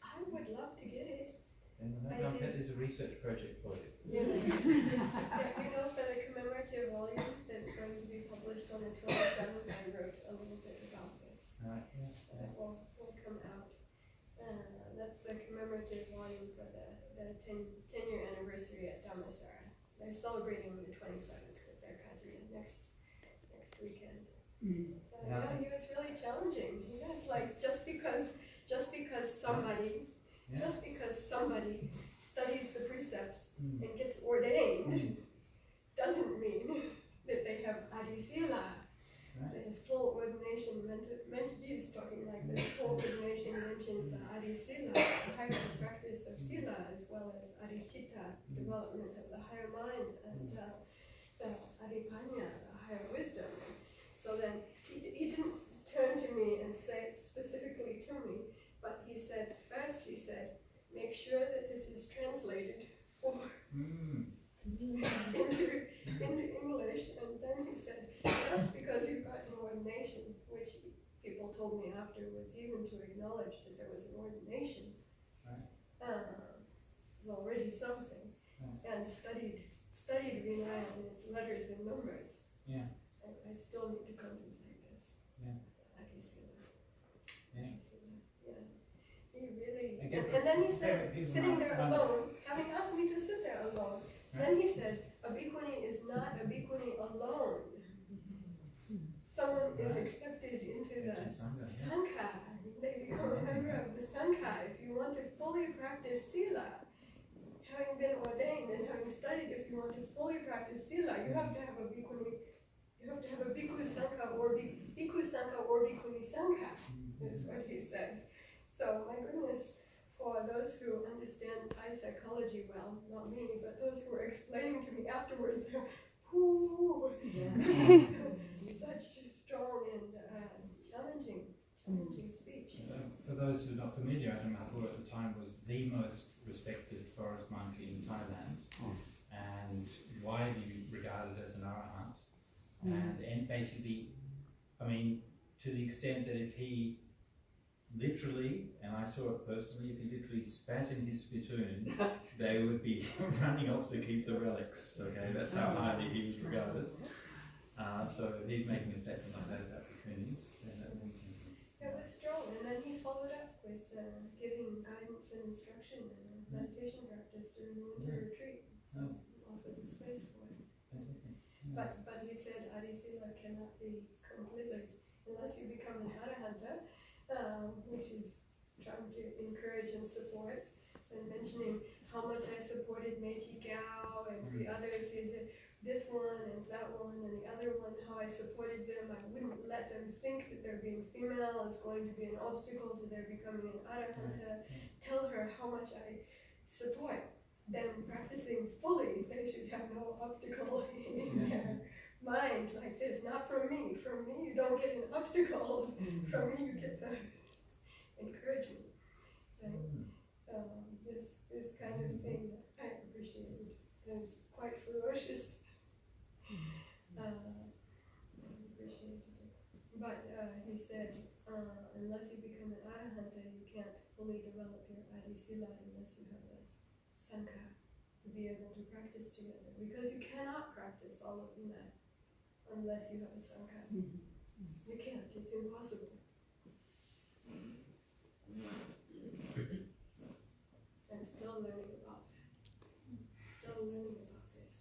I would love to get it. And I did. that is a research project for you. Yeah. You know, for the commemorative volume that's going to be published on the 27th, I wrote a little bit about this. Right. Yeah. That will come out. That's the commemorative volume for the 10-year anniversary at Dhammasara. They're celebrating the 27th with their kajia next weekend. So yeah, he was really challenging. He was like, just because somebody studies the precepts and gets ordained doesn't mean that they have adisila. The full ordination he's talking like this. Full ordination mentions the adisila, the higher practice of sila, as well as adicitta, development of the higher mind, and the adipanya, the higher wisdom. So then he didn't turn to me and say it specifically to me, but he said, make sure that this is translated into English. And then he said, just because you got an ordination, which people told me afterwards, even to acknowledge that there was an ordination, was already something. And studied Vinaya and its letters and numbers. Yeah. I still need to contemplate this. Yeah. I can see that. Yeah. Yeah. He really, Again, and then he said, people sitting there might- alone, having asked me to sit there alone, then he said, a bhikkhuni is not a bhikkhuni alone. Someone is accepted into the sangha. They become a member of the sangha. If you want to fully practice sila, having been ordained and having studied, if you want to fully practice sila, you have to have a bhikkhuni, you have to have a bhikkhu sangha or Bhikkhu Sangha or Bhikkhuni Sangha, is what he said. So my goodness, for those who understand Thai psychology well, not me, but those who were explaining to me afterwards, whoo, such strong and challenging speech. For those who are not familiar, Ajahn Mahaprabhu at the time was the most respected forest monk in Thailand, and widely regarded as an arahant. And basically, I mean, to the extent that if he literally, and I saw it personally, if he literally spat in his spittoon, they would be running off to keep the relics. Okay, that's how highly he was regarded. So he's making a statement like that about Bhikkhunis, and that means something. It was strong, and then he followed up with giving guidance and instruction and meditation practice during the winter retreat. So offered the space for it. But he said Adisila cannot be completely, unless you become an Arahanta, which is trying to encourage and support. So mentioning how much I supported Meiji Gao and the others, he said this one and that one and the other one, how I supported them. I wouldn't let them think that their being female is going to be an obstacle to their becoming an Arahanta. Tell her how much I support them practicing fully. They should have no obstacle in their mind like this. Not from me. From me you don't get an obstacle. From me you get the encouragement. Right? So this kind of thing that I appreciated. It was quite ferocious. I appreciated it. But he said, unless you become an Arahanta, you can't fully develop your Adisila unless you have a Sangha to be able to practice together. Because you cannot practice all of that unless you have a Sangha. You can't, it's impossible. I'm still learning about that. Still learning about this.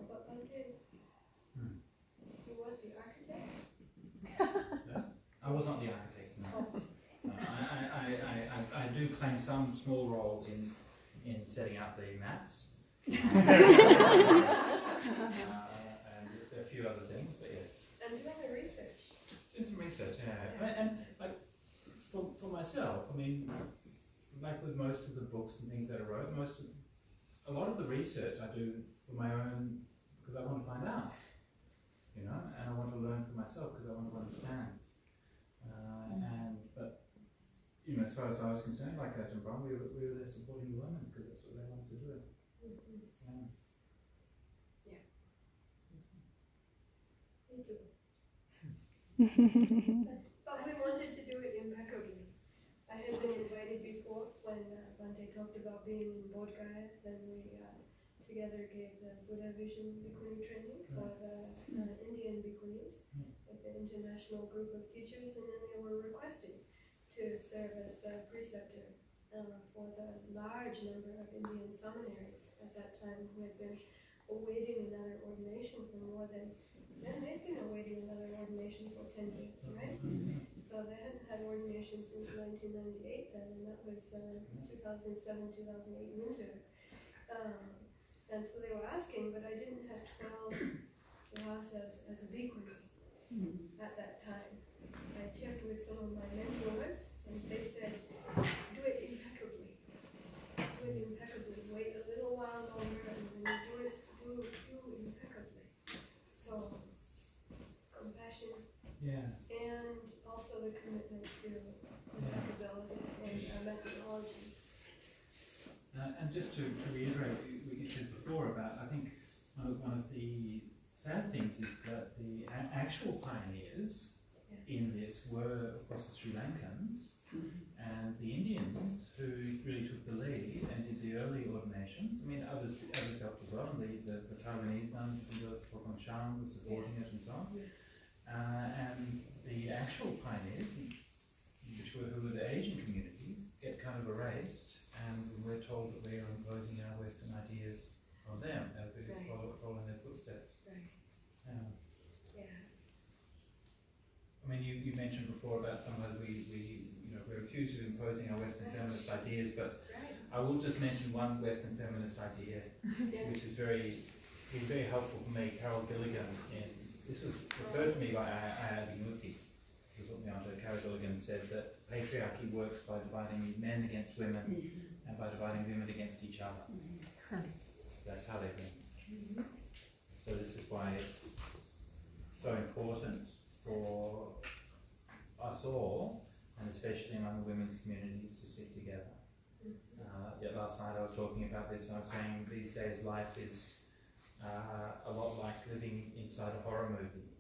But Bhante, you was the architect? I was not the architect, no. I do claim some small role in setting up the mats. And a few other things, but yes. And doing the research. Doing some research, yeah. And like, for myself, I mean, like with most of the books and things that I wrote, a lot of the research I do for my own, because I want to find out, you know, and I want to learn for myself because I want to understand. But you know, as far as I was concerned, like Ajahn Brahm, we were there supporting the women because that's what they wanted to do. Yeah. Me too. But we wanted to do it impeccably. I had been invited before when Bhante talked about being in Bodh Gaya. Then we together gave the Buddha Vision Bhikkhuni training for the Indian Bhikkhunis with the international group of teachers, and then they were requested to serve as the preceptor for the large number of Indian seminaries at that time who had been awaiting another ordination for more than, and they've been awaiting another ordination for 10 years, right? So they hadn't had ordination since 1998 then, and that was 2007-2008 winter. And so they were asking, but I didn't have 12 vyasas as a bhikkhuni at that time. I checked with some of my mentors, and they said, do it impeccably. Do it impeccably. Wait a little while longer, and then do impeccably. So, compassion, and also the commitment to impeccability and methodology. And just to reiterate what you said before about, I think one of the sad things is that the actual pioneers in this were, of course, the Sri Lankans and the Indians who really took the lead and did the early ordinations. I mean, others helped as well. The Taiwanese nuns, Phokon Chang was supporting it and so on. And the actual pioneers, who were the Asian communities, get kind of erased, and we're told that we are imposing our Western ideas on them as we follow in their footsteps. I mean, you mentioned before about sometimes we're accused of imposing our Western feminist ideas, but I will just mention one Western feminist idea, which is very been very helpful for me. Carol Gilligan, this was referred to me by Ayadi who put me onto it. Carol Gilligan said that patriarchy works by dividing men against women and by dividing women against each other. That's how they think. So this is why it's so important for us all, and especially among the women's communities, to stick together. Yet last night I was talking about this, and I was saying these days life is a lot like living inside a horror movie,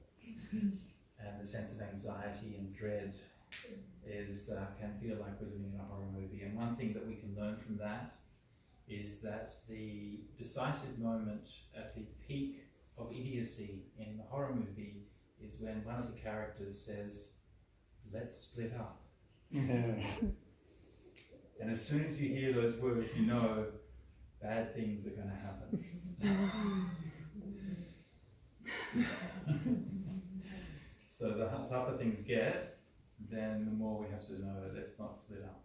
and the sense of anxiety and dread is can feel like we're living in a horror movie. And one thing that we can learn from that is that the decisive moment at the peak of idiocy in the horror movie is when one of the characters says, "Let's split up." And as soon as you hear those words, you know bad things are going to happen. So the tougher things get, then the more we have to know, let's not split up.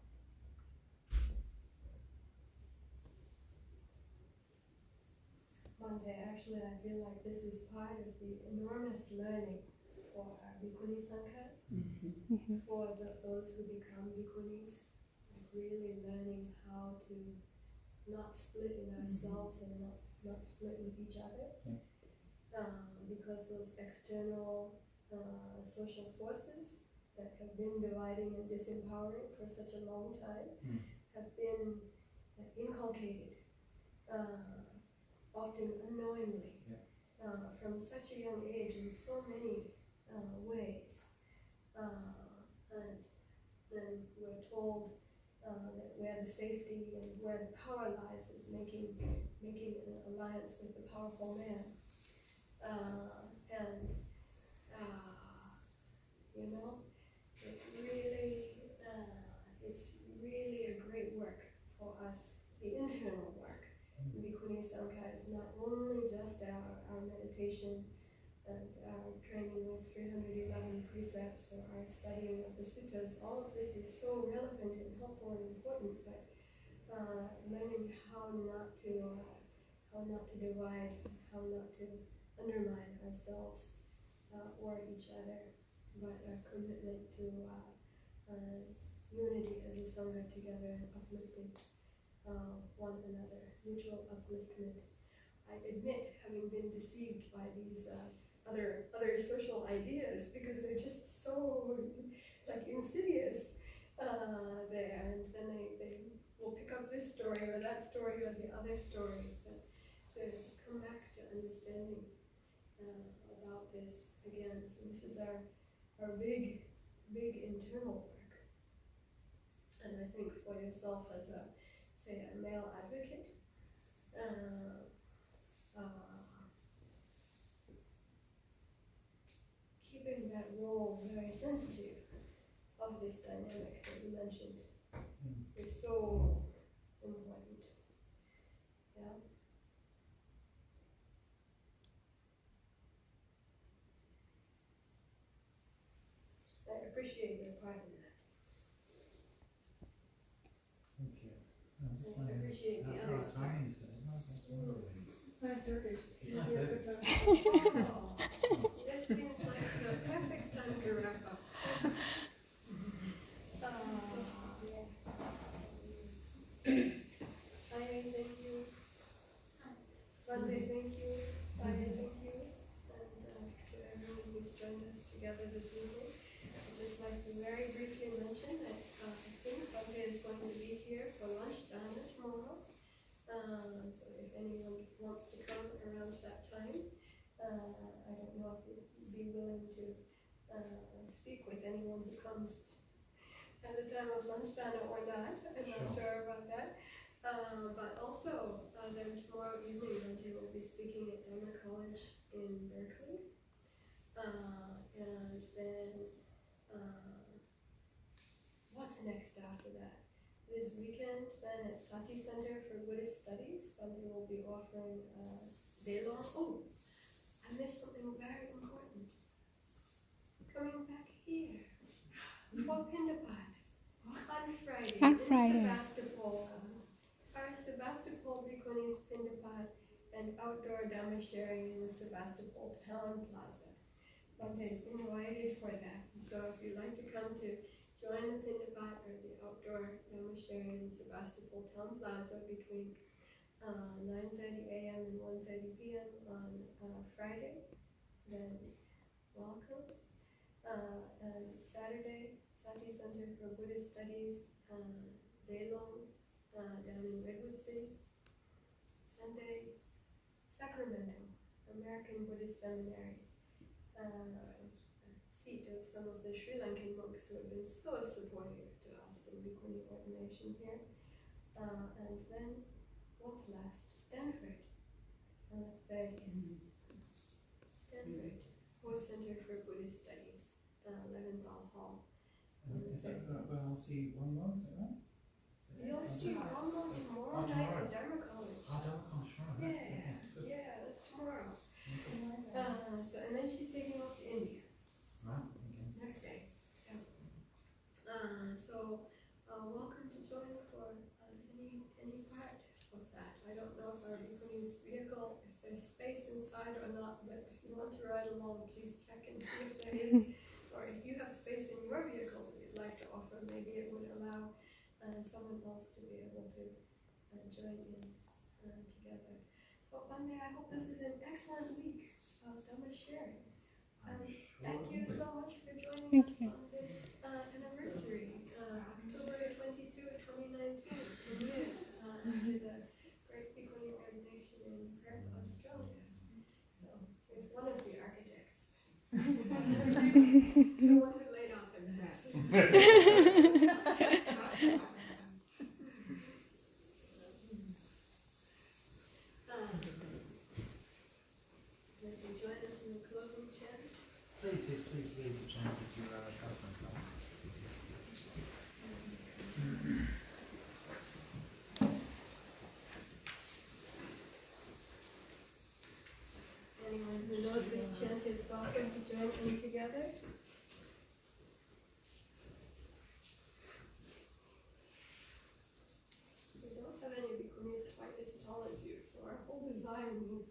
Bhante, actually I feel like this is part of the enormous learning for our Bhikkhuni Sangha, for those who become Bhikkhunis, like really learning how to not split in ourselves and not split with each other. Because those external social forces that have been dividing and disempowering for such a long time have been inculcated, often unknowingly, from such a young age in so many ways. And then we're told that where the safety and where the power lies is making an alliance with the powerful man. You know, it's really a great work for us, the internal work. The Bhikkhuni Sangha is not only just our meditation and our training with 311 precepts or our studying of the suttas. All of this is so relevant and helpful and important, but learning how not to divide, how not to undermine ourselves or each other, but a commitment to unity as a Sangha together, uplifting one another, mutual upliftment. I admit having been deceived by these other social ideas, because they're just so like insidious there, and then they will pick up this story or that story or the other story, but to come back to understanding about this again. So this is our big internal work, and I think for yourself as a male advocate, keeping that role very sensitive of this dynamic that you mentioned is so important. Yeah. I appreciate your part in that. Thank you. I appreciate the others' part. 9:30. It's 9:30. Oh, this seems like the perfect time to wrap up. I thank you. Bhante, thank you. Bhante, thank you. And to everyone who's joined us together this evening. I'd just like to very briefly mention that I think Bhante is going to be here for lunch dana tomorrow. So if anyone wants to come around that time, I don't know if you'd be willing to speak with anyone who comes at the time of lunch dana or not. I'm not sure about that. But also, then tomorrow evening, Bhante will be speaking at Dharma College in Berkeley. And then, what's next after that? This weekend, then at Sati Center for Buddhist Studies, Bhante will be offering day-long. Oh, I missed something very important. Coming back here for Pindapat on Friday. On Friday. In Sebastopol. Our Sebastopol Bhikkhunis Pindapat and outdoor Dhamma sharing in the Sebastopol Town Plaza. Bhante is invited for that. So if you'd like to come to join the Pindapat or the outdoor Dhamma sharing in Sebastopol Town Plaza between 9:30 a.m. and 1:30 p.m. on Friday, then welcome. And Saturday, Sati Center for Buddhist Studies, day long, down in Redwood City. Sunday, Sacramento, American Buddhist Seminary, seat of some of the Sri Lankan monks who have been so supportive to us in Bhikkhuni ordination here. And then, what's last? Stanford, on the 30th. Stanford, Core Center for Buddhist Studies, Leventhal Hall. Is that where I'll see one more, is that right? You'll see Rama tomorrow night at Dharma College. Sure. Yeah, that's tomorrow. And then she's taking off to India. Right, okay. Next day. Yeah. Welcome to join for any part of that. I don't know if our Bhikkhuni's vehicle, if there's space inside or not, but if you want to ride along, please check and see if there is. Or if you have space in your vehicle that you'd like to offer, maybe it would allow someone else to be able to join in together. So Bhante, I hope this is an excellent week of Dhamma sharing. Thank you so much for joining us on this anniversary, October 22, 2019, 10 years after the Great Bhikkhuni ordination in Perth, Australia. So it's one of the architects. The one who laid out the maps. Would you join us in the closing chant? Please leave the chant as your custom. Anyone who knows this chant is welcome to join in together. We don't have any bhikkhunis quite as tall as you, so our whole design is